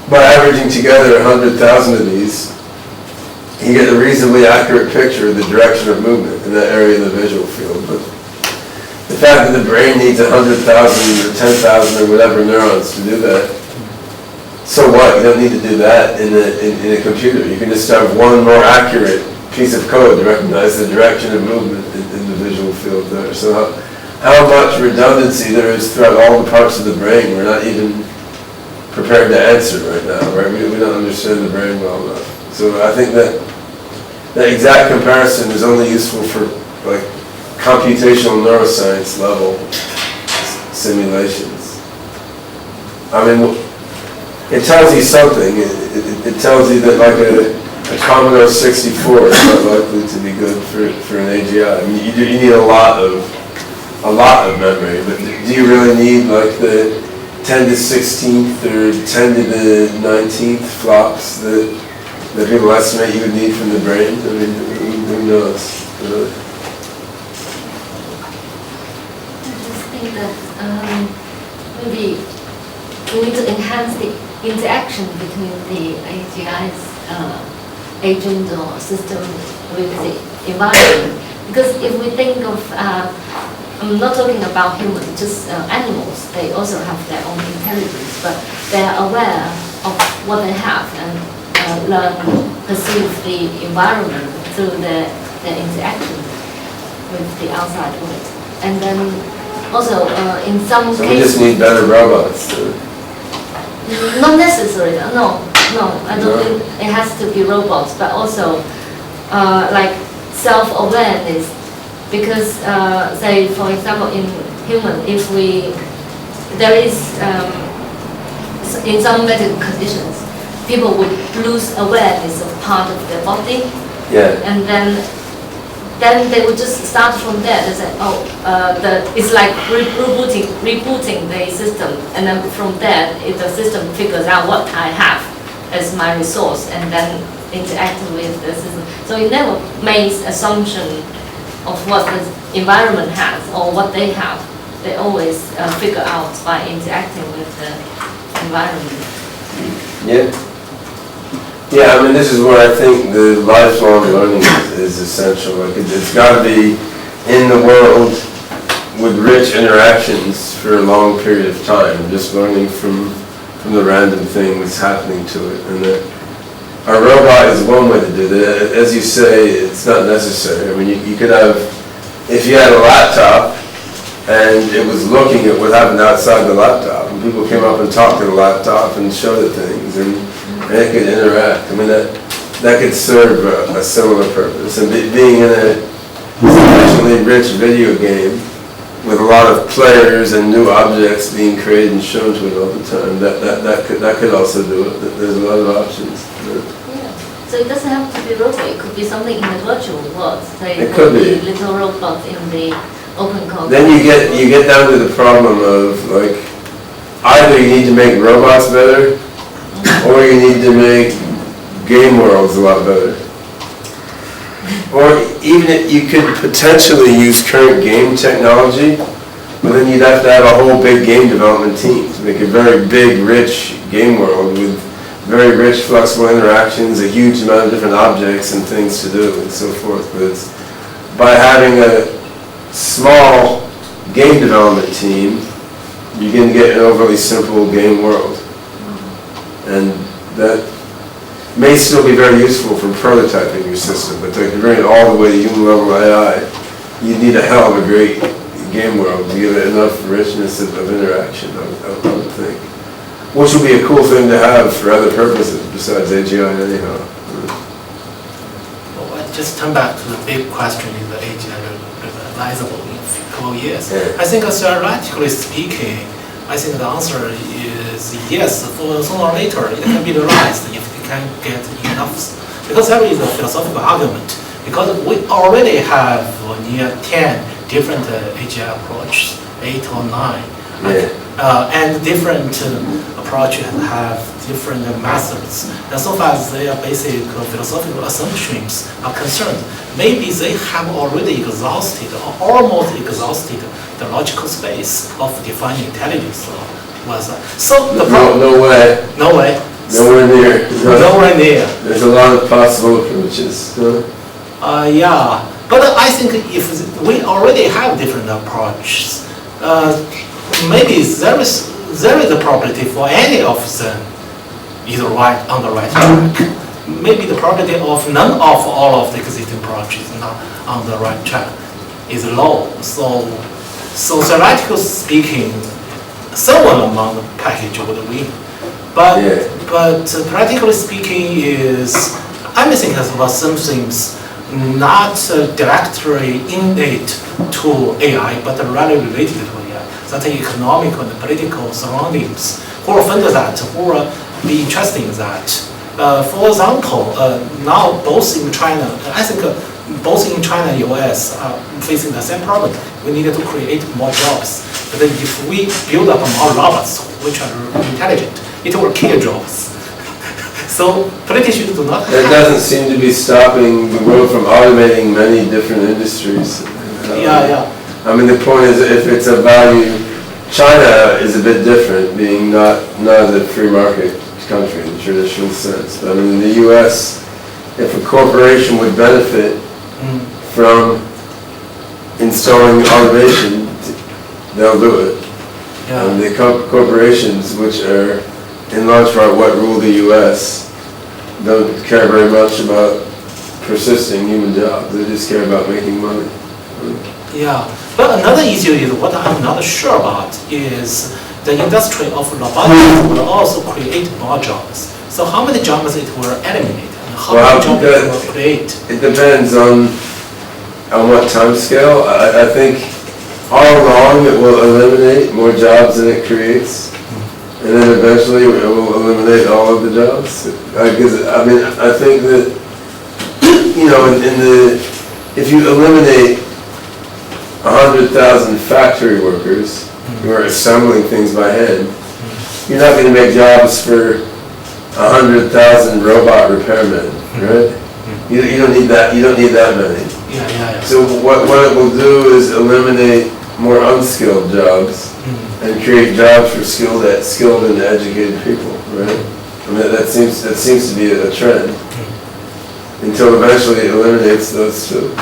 By averaging together 100,000 of these, you get a reasonably accurate picture of the direction of movement in that area of the visual field. But the fact that the brain needs 100,000 or 10,000 or whatever neurons to do that so what? You don't need to do that in a computer. You can just have one more accurate piece of code to recognize the direction of movement in the visual field there. So how much redundancy there is throughout all the parts of the brain, we're not even prepared to answer right now, right? We don't understand the brain well enough. So I think that exact comparison is only useful for like computational neuroscience level simulations. I mean, it tells you something. It tells you that like a Commodore 64 is not likely to be good for an AGI. I mean, you need a lot of memory, but do you really need like the 10 to 16th or 10 to the 19th flops that people estimate you would need from the brain? I mean, who knows? Really? I just think that maybe we need to enhance the interaction between the AGI's agent or system with the environment. Because if we think of, I'm not talking about humans, just animals, they also have their own intelligence, but they are aware of what they have and perceive the environment through their interaction with the outside world. And then also in some So cases... we just need better robots. Not necessarily, no, I don't think it has to be robots, but also like self-awareness. Because say for example in human, if there is in some medical conditions, people would lose awareness of part of their body, and then they would just start from there. They say, oh, it's like rebooting the system, and then from there the system figures out what I have as my resource, and then interact with the system. So it never makes assumption of what the environment has or what they have. They always figure out by interacting with the environment. Yeah, I mean, this is where I think the lifelong learning is essential. Like it's got to be in the world with rich interactions for a long period of time, just learning from the random things happening to it. And that a robot is one way to do that. As you say, it's not necessary. I mean, you could have, if you had a laptop and it was looking at what happened outside the laptop, and people came up and talked to the laptop and showed it things, and it could interact. I mean, that could serve a similar purpose. And being in a sufficiently rich video game with a lot of players and new objects being created and shown to it all the time, that could also do it. There's a lot of options. So it doesn't have to be robot. It could be something in the virtual world. Say it could be little robot in the OpenCog. Then you get down to the problem of like either you need to make robots better, or you need to make game worlds a lot better. Or even if you could potentially use current game technology, but then you'd have to have a whole big game development team to make a very big, rich game world with very rich, flexible interactions, a huge amount of different objects and things to do, and so forth. But it's by having a small game development team, you can get an overly simple game world. And that may still be very useful for prototyping your system, but to bring it all the way to human level AI, you need a hell of a great game world to give it enough richness of interaction, I would think. Which would be a cool thing to have for other purposes besides AGI anyhow. Well, I just turn back to the big question, is the AGI realizable in a couple of years? I think theoretically speaking, I think the answer is yes. For sooner or later, it can be realized if it can get enough. Because there is a philosophical argument. Because we already have near 10 different AGI approaches, 8 or 9. And different approaches have different methods. And so far as their basic philosophical assumptions are concerned, maybe they have already exhausted or almost exhausted the logical space of defining intelligence. So the no way. No way. Nowhere near. Nowhere near. There's a lot of possible approaches. Yeah, but I think if we already have different approaches, maybe there is a probability for any of them is right on the right track. Maybe the probability of none of all of the existing projects not on the right track is low. So theoretically speaking, someone among the package would win. But practically speaking is, I'm thinking about some things not directly innate to AI, but rather related to AI. That the economic and political surroundings who are fund that, who are be interested in that. For example, now both in China, I think both in China and US are facing the same problem. We need to create more jobs. But then if we build up more robots which are intelligent, it will kill jobs. So politicians do not. That doesn't seem to be stopping the world from automating many different industries. Yeah. I mean, the point is, if it's a value, China is a bit different, being not a free market country in the traditional sense. But I mean, in the U.S., if a corporation would benefit from installing automation, they'll do it. Yeah. And the corporations, which are in large part what rule the U.S., don't care very much about persisting human jobs. They just care about making money. Yeah, but another issue is what I'm not sure about is the industry of robotics will also create more jobs. So how many jobs it will eliminate and how many jobs it will create? It depends on what time scale. I think all along it will eliminate more jobs than it creates. And then eventually it will eliminate all of the jobs. I think that, you know, if you eliminate 100,000 factory workers who are assembling things by hand, you're not going to make jobs for 100,000 robot repairmen, right? You don't need that. You don't need that many. Yeah. So what it will do is eliminate more unskilled jobs and create jobs for skilled and educated people, right? I mean, that seems to be a trend until eventually it eliminates those two.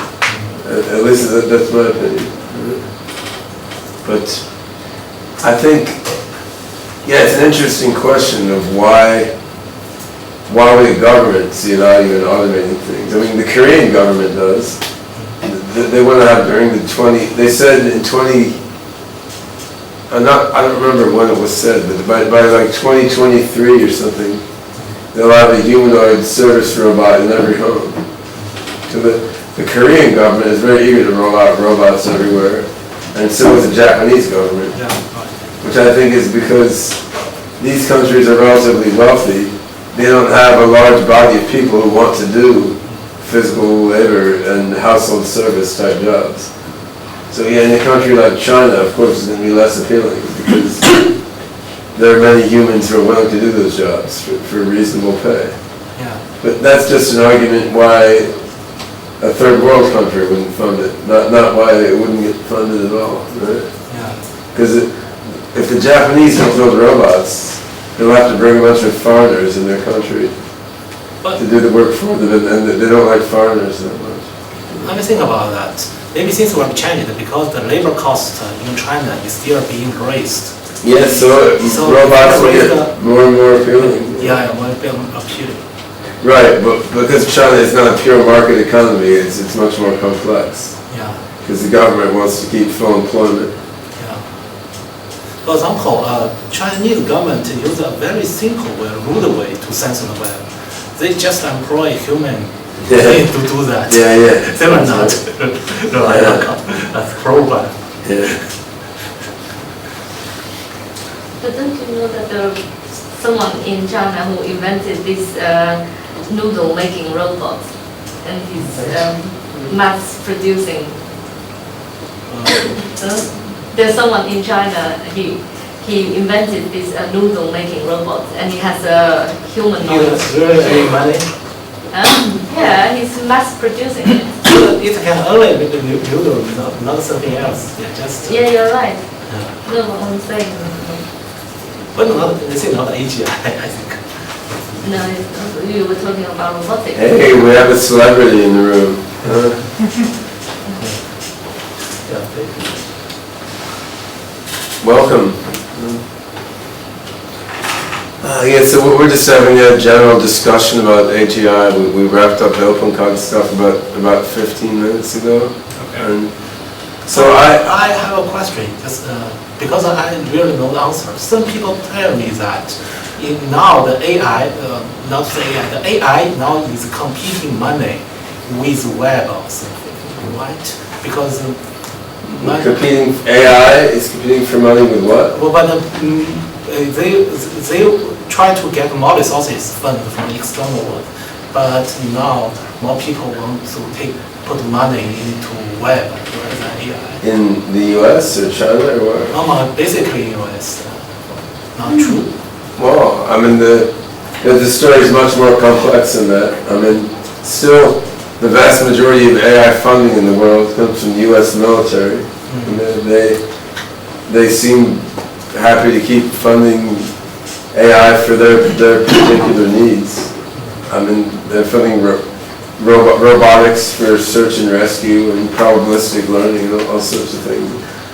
At least that's my opinion. But I think, yeah, it's an interesting question of why would the government see value in automating things? I mean, the Korean government does. They want to have they said in 20, I don't remember when it was said, but by like 2023 or something, they'll have a humanoid service robot in every home. So the Korean government is very eager to roll out robots everywhere, and so is the Japanese government, which I think is because these countries are relatively wealthy. They don't have a large body of people who want to do physical labor and household service type jobs. So yeah, in a country like China, of course, it's going to be less appealing because there are many humans who are willing to do those jobs for reasonable pay. Yeah. But that's just an argument why a third world country wouldn't fund it, not why it wouldn't get funded at all, right? Yeah. Because if the Japanese don't build robots, they'll have to bring a bunch of foreigners in their country to do the work for them, and they don't like foreigners that much. Let me think about that. Maybe things will change because the labor cost in China is still being raised. Yes, so robots will get more and more appealing. Yeah, more appealing. Right, but because China is not a pure market economy, it's much more complex. Yeah. Because the government wants to keep full employment. Yeah. For example, Chinese government uses a very simple way, rude way to censor the web. They just employ human to do that. Yeah. They will not rely on a program. Yeah. But don't you know that there was someone in China who invented this noodle making robot, and he's mass producing. There's someone in China, he invented this noodle making robot, and he has a humanoid. It's really money. Yeah, he's mass producing it. It can only make the noodle, not something else. Yeah, just. Yeah, you're right. Yeah. No, what I'm saying. But this is not AGI, I think. No, it's not. You were talking about robotics. Hey, we have a celebrity in the room. Yeah, thank you. Welcome. Yeah, so we're just having a general discussion about AGI. We wrapped up the OpenCog stuff about 15 minutes ago. And so I have a question, just because I really know the answer. Some people tell me that now the AI, not the AI, the AI now is competing money with web or something, right? Because AI is competing for money with what? well, but they try to get more resources funded from the external world, but now more people want to put money into web rather than AI. In the US or China or where? Basically US. Not true. Well, I mean, the story is much more complex than that. I mean, still, the vast majority of AI funding in the world comes from the U.S. military. And they seem happy to keep funding AI for their particular needs. I mean, they're funding robotics for search and rescue and probabilistic learning and all sorts of things.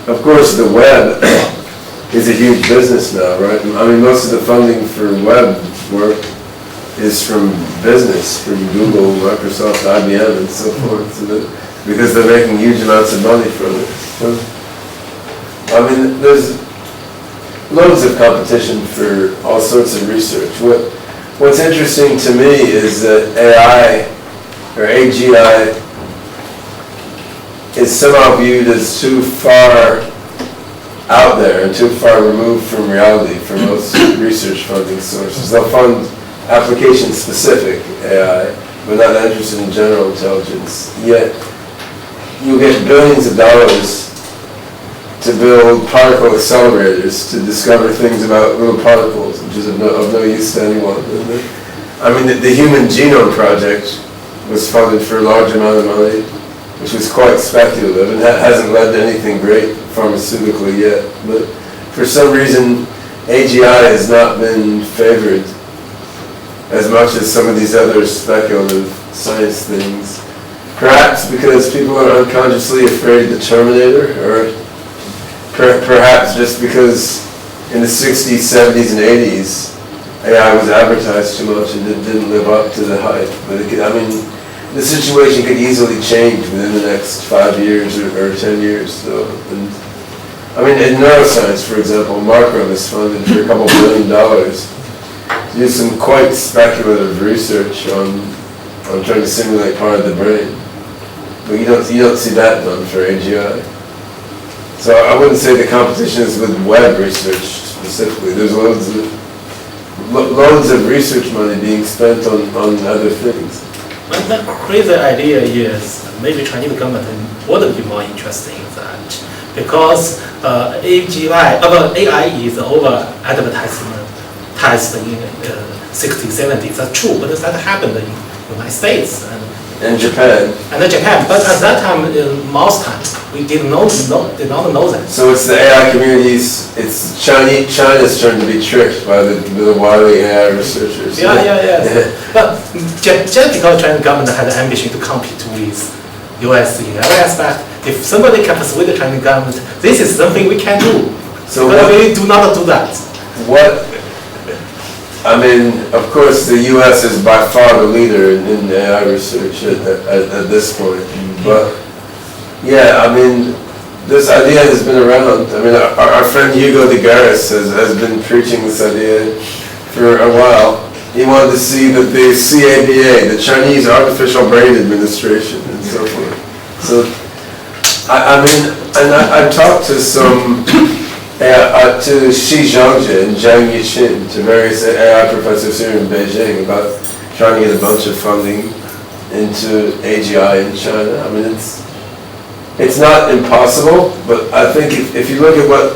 Of course, the web is a huge business now, right? I mean, most of the funding for web work is from business, from Google, Microsoft, IBM, and so forth, because they're making huge amounts of money from it. So, I mean, there's loads of competition for all sorts of research. What's interesting to me is that AI, or AGI, is somehow viewed as too far out there and too far removed from reality for most research funding sources. They'll fund application-specific AI, but not interested in general intelligence. Yet, you get billions of dollars to build particle accelerators to discover things about little particles, which is of no use to anyone. I mean, the Human Genome Project was funded for a large amount of money, which was quite speculative and hasn't led to anything great pharmaceutically yet. But for some reason, AGI has not been favored as much as some of these other speculative science things. Perhaps because people are unconsciously afraid of the Terminator, or perhaps just because in the 60s, 70s, and 80s, AI was advertised too much and it didn't live up to the hype. But I mean, the situation could easily change within the next 5 years or 10 years. So, and, I mean, in neuroscience, for example, Markram is funded for $2 billion to do some quite speculative research on trying to simulate part of the brain. But you don't see that done for AGI. So I wouldn't say the competition is with web research specifically. There's loads of research money being spent on other things. But the crazy idea is maybe Chinese government would be more interested in that, because AI is over advertisement in 60s, 70s. That's true, but that happened in the United States and Japan. But at that time, in most times, we did not know that. So it's the AI communities. It's China's trying to be tricked by the wily AI researchers. Yeah. But just because Chinese government had the ambition to compete with US in every aspect, if somebody can persuade the Chinese government, this is something we can do. So but we do not do that. I mean, of course, the U.S. is by far the leader in AI research at this point. But yeah, I mean, this idea has been around. I mean, our friend Hugo de Garis has been preaching this idea for a while. He wanted to see that the CABA, the Chinese Artificial Brain Administration, and so forth. So, I mean, and I talked to some. To Xi Zhangji and Zhang Yiqin, to various AI professors here in Beijing, about trying to get a bunch of funding into AGI in China. I mean, it's not impossible, but I think if you look at what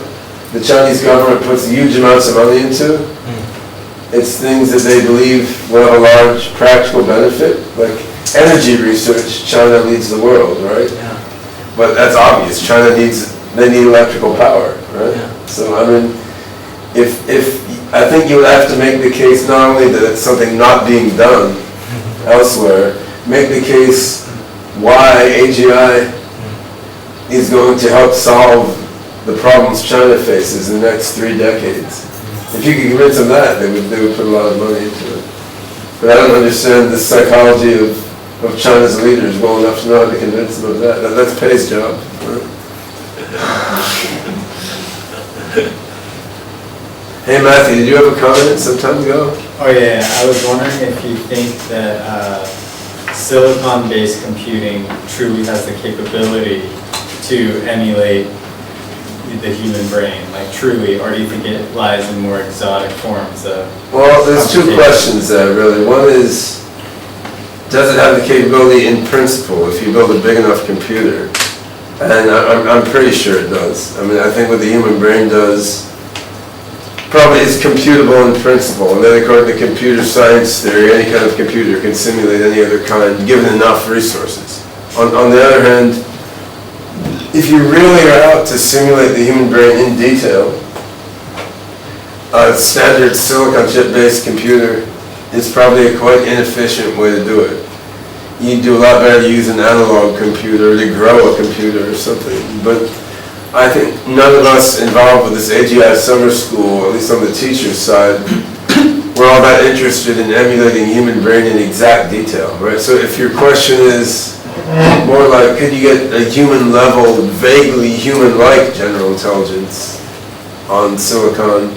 the Chinese government puts huge amounts of money into, it's things that they believe will have a large practical benefit, like energy research. China leads the world, right? Yeah. But that's obvious. They need electrical power, right? Yeah. So I mean, if I think you would have to make the case not only that it's something not being done elsewhere, make the case why AGI is going to help solve the problems China faces in the next 3 decades. If you could convince them that, they would put a lot of money into it. But I don't understand the psychology of China's leaders well enough to know how to convince them of that. That's Pei's job. Hey Matthew, did you have a comment some time ago? Oh yeah, I was wondering if you think that silicon-based computing truly has the capability to emulate the human brain, like truly, or do you think it lies in more exotic forms of? Well, there's two questions there really. One is, does it have the capability in principle if you build a big enough computer? And I'm pretty sure it does. I mean, I think what the human brain does probably is computable in principle, and then according to computer science theory, any kind of computer can simulate any other kind, given enough resources. On the other hand, if you really are out to simulate the human brain in detail, a standard silicon chip-based computer is probably a quite inefficient way to do it. You'd do a lot better to use an analog computer, to grow a computer or something. But I think none of us involved with this AGI Summer School, at least on the teacher's side, we're all that interested in emulating human brain in exact detail, right? So if your question is more like, could you get a human level, vaguely human-like general intelligence on silicon,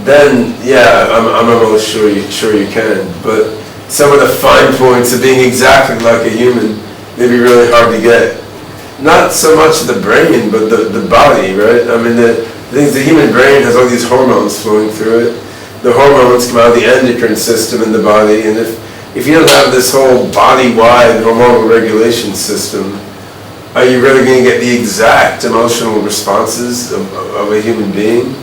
then yeah, I'm almost sure you can. But some of the fine points of being exactly like a human may be really hard to get. Not so much the brain, but the body, right? I mean, the human brain has all these hormones flowing through it. The hormones come out of the endocrine system in the body, and if you don't have this whole body-wide hormonal regulation system, are you really going to get the exact emotional responses of a human being?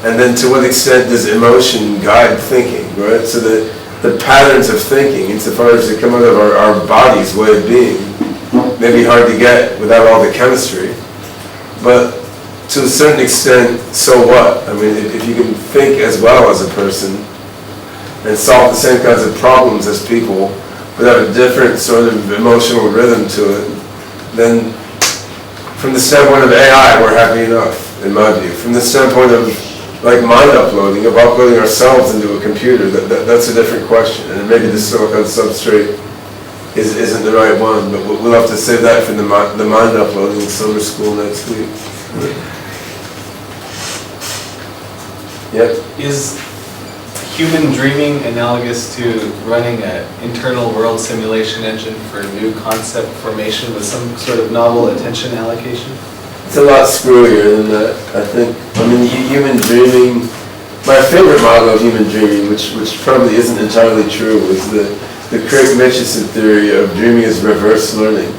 And then to what extent does emotion guide thinking, right? So the patterns of thinking, insofar as they come out of our body's way of being, may be hard to get without all the chemistry, but to a certain extent, so what? I mean, if you can think as well as a person and solve the same kinds of problems as people, but have a different sort of emotional rhythm to it, then from the standpoint of AI, we're happy enough, in my view. From the standpoint of like mind uploading, of uploading ourselves into a computer, that's a different question, and maybe the silicon substrate isn't the right one, but we'll have to save that for the mind uploading in summer school next week. Yep. Is human dreaming analogous to running an internal world simulation engine for new concept formation with some sort of novel attention allocation? It's a lot screwier than that, I think. I mean, human dreaming, my favorite model of human dreaming, which probably isn't entirely true, is the Craig Mitchison theory of dreaming is reverse learning.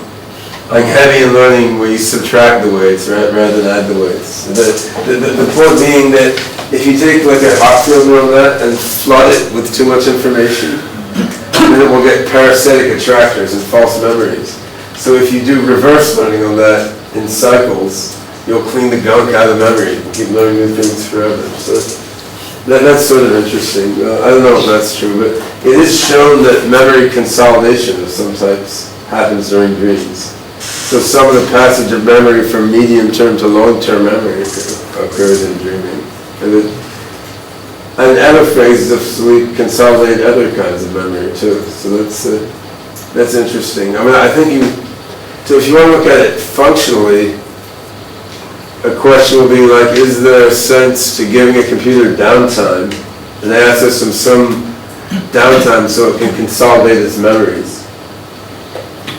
Like Hebbian learning where you subtract the weights rather than add the weights. The point being that if you take like a Hopfield neural net and flood it with too much information, then it will get parasitic attractors and false memories. So if you do reverse learning on that in cycles, you'll clean the gunk out of memory and keep learning new things forever. So that's sort of interesting. I don't know if that's true, but it is shown that memory consolidation of some types happens during dreams. So some of the passage of memory from medium-term to long-term memory occurs in dreaming. And other phases of sleep consolidate other kinds of memory too. So that's interesting. I mean, I think so if you want to look at it functionally, a question will be like, is there a sense to giving a computer downtime and access some downtime so it can consolidate its memories?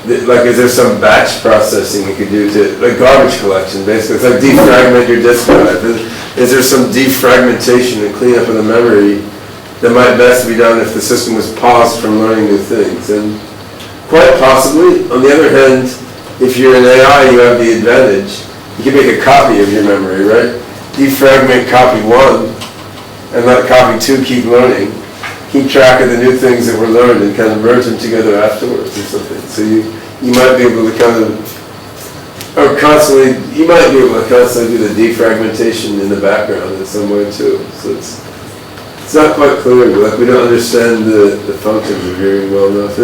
Like, is there some batch processing you could do to, like garbage collection, basically? It's like defragment your disk drive. Is there some defragmentation and cleanup of the memory that might best be done if the system was paused from learning new things? And quite possibly. On the other hand, if you're an AI, you have the advantage. You can make a copy of your memory, right? Defragment copy 1 and let copy 2 keep learning. Keep track of the new things that were learned and kind of merge them together afterwards or something. So you might be able to kind of, you might be able to constantly do the defragmentation in the background in some way too. So it's not quite clear, like we don't understand the functions of hearing well enough.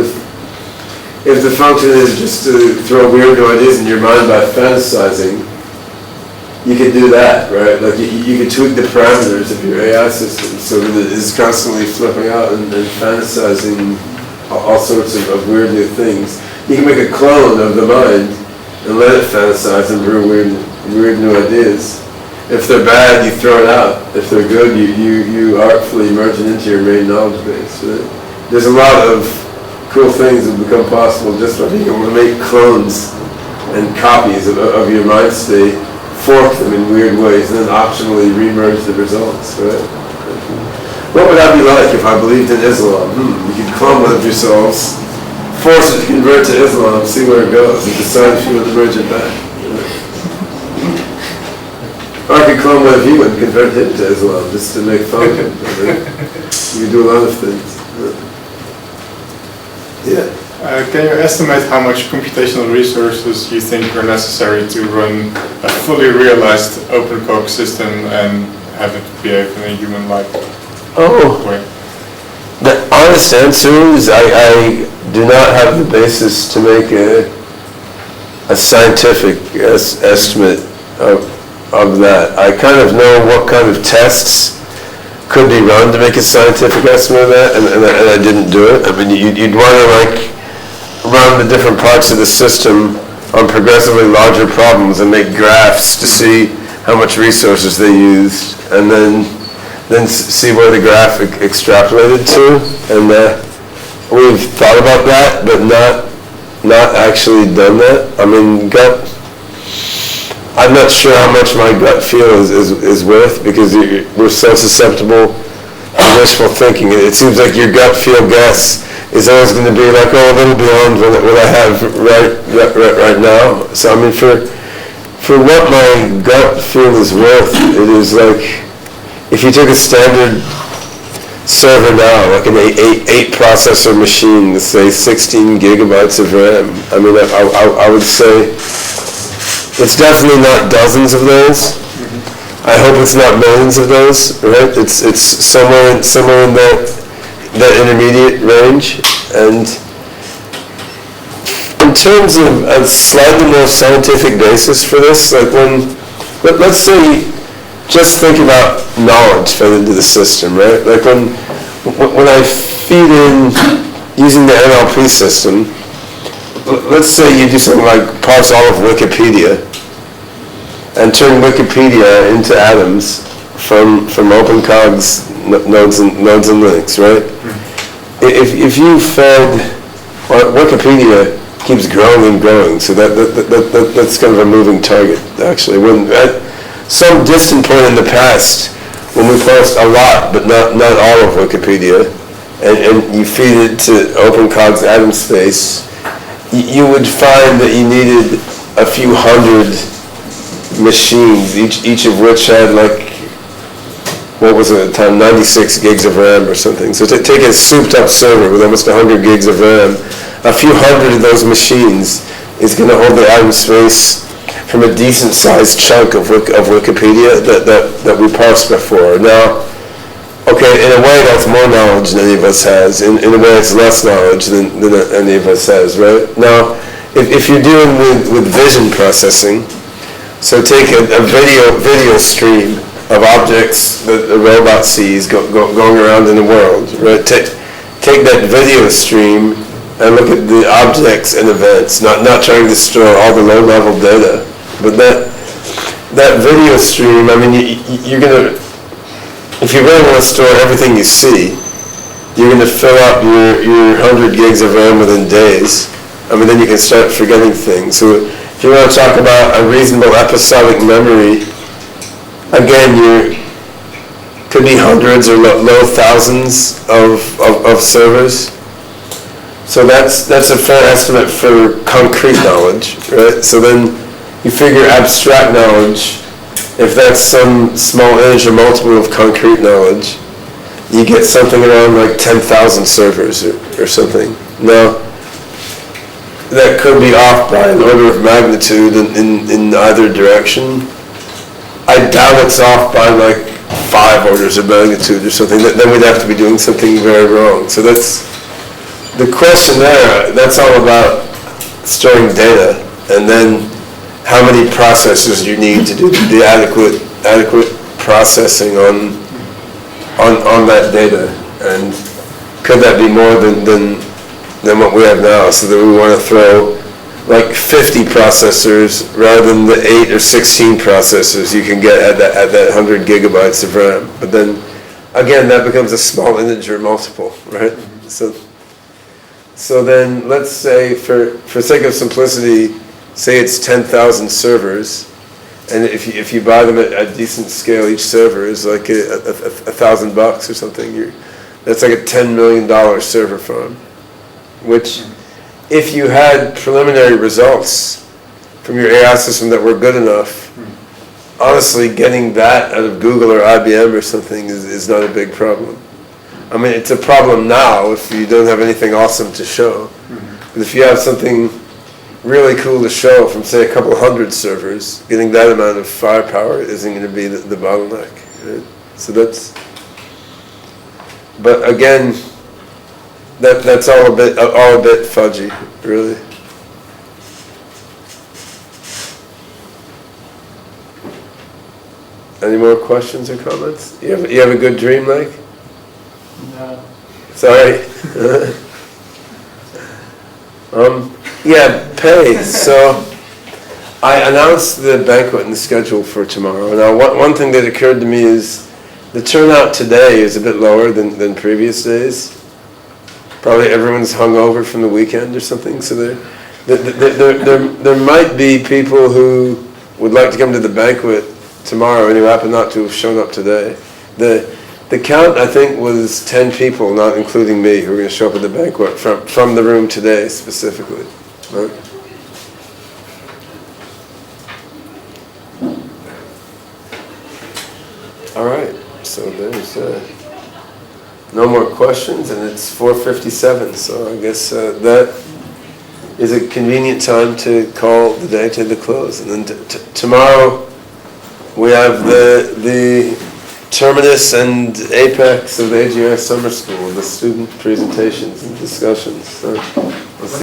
If the function is just to throw weird ideas in your mind by fantasizing, you could do that, right? Like you could tweak the parameters of your AI system so that it is constantly flipping out and fantasizing all sorts of weird new things. You can make a clone of the mind and let it fantasize and brew weird new ideas. If they're bad, you throw it out. If they're good, you artfully merge it into your main knowledge base. Right? There's a lot of cool things that become possible just by being able to make clones and copies of your mind state, fork them in weird ways, and then optionally remerge the results, right? What would that be like if I believed in Islam? You could clone one of yourselves, force it to convert to Islam, see where it goes, and decide if you want to merge it back. Or I could clone one of you and convert him to Islam, just to make fun of him. You could do a lot of things. Yeah. Can you estimate how much computational resources you think are necessary to run a fully realized OpenCog system and have it behave in a human-like way? The honest answer is I do not have the basis to make a scientific estimate of that. I kind of know what kind of tests could be run to make a scientific estimate of that, and I didn't do it. I mean, you'd want to run the different parts of the system on progressively larger problems and make graphs to see how much resources they used, and then see where the graph extrapolated to. And we've thought about that, but not actually done that. I mean, I'm not sure how much my gut feel is worth, because we're so susceptible to wishful thinking. It seems like your gut feel guess is always going to be like, oh, a little beyond what I have right now. So I mean, for what my gut feel is worth, it is like if you took a standard server now, like an 8 processor machine, let's say 16 gigabytes of RAM. I mean, I would say it's definitely not dozens of those. I hope it's not millions of those, right? It's somewhere in that intermediate range. And in terms of a slightly more scientific basis for this, like let's say, just think about knowledge fed into the system, right? Like when I feed in using the NLP system, let's say you do something like parse all of Wikipedia and turn Wikipedia into atoms from OpenCog's nodes and links, right? If you fed, well, Wikipedia keeps growing and growing, so that's kind of a moving target, actually. When at some distant point in the past, when we parsed a lot, but not all of Wikipedia, and you feed it to OpenCog's atom space, you would find that you needed a few hundred machines, each of which had like, what was it at the time, 96 gigs of RAM or something. So to take a souped up server with almost 100 gigs of RAM, a few hundred of those machines is going to hold the atom space from a decent sized chunk of Wikipedia that we parsed before. Now, okay, in a way that's more knowledge than any of us has. In a way it's less knowledge than any of us has, right? Now, if you're dealing with vision processing, so take a video stream of objects that the robot sees going around in the world, right? Take that video stream and look at the objects and events, not trying to store all the low-level data, but that video stream, I mean, you're going to, if you really want to store everything you see, you're going to fill up your 100 gigs of RAM within days. I mean, then you can start forgetting things. So if you want to talk about a reasonable episodic memory, again, could be hundreds or low thousands of servers. So that's a fair estimate for concrete knowledge, right? So then you figure abstract knowledge, if that's some small integer multiple of concrete knowledge, you get something around like 10,000 servers or something. Now, that could be off by an order of magnitude in either direction. I doubt it's off by like 5 orders of magnitude or something. Then we'd have to be doing something very wrong. So that's the question there. That's all about storing data, and then how many processors you need to do the adequate processing on that data, and could that be more than what we have now, so that we want to throw like 50 processors rather than the 8 or 16 processors you can get at that 100 gigabytes of RAM. But then again, that becomes a small integer multiple, right? So then let's say, for sake of simplicity, say it's 10,000 servers, and if you buy them at a decent scale, each server is like $1,000 or something. That's like a $10 million server farm, which, if you had preliminary results from your AI system that were good enough, honestly, getting that out of Google or IBM or something is not a big problem. I mean, it's a problem now if you don't have anything awesome to show. But if you have something really cool to show from, say, a couple hundred servers, getting that amount of firepower isn't going to be the bottleneck. Right? So that's... But again, that's all a bit fudgy, really. Any more questions or comments? You have a good dream, Lake? No. Sorry. Yeah, pay. So I announced the banquet and the schedule for tomorrow. Now, one thing that occurred to me is the turnout today is a bit lower than previous days. Probably everyone's hungover from the weekend or something, so there might be people who would like to come to the banquet tomorrow and who happen not to have shown up today. The count, I think, was 10 people, not including me, who are going to show up at the banquet from the room today specifically. Right? All right, so there's no more questions, and it's 4:57, so I guess that is a convenient time to call the day to the close. And then tomorrow we have the terminus and apex of the AGI Summer School, the student presentations and discussions. So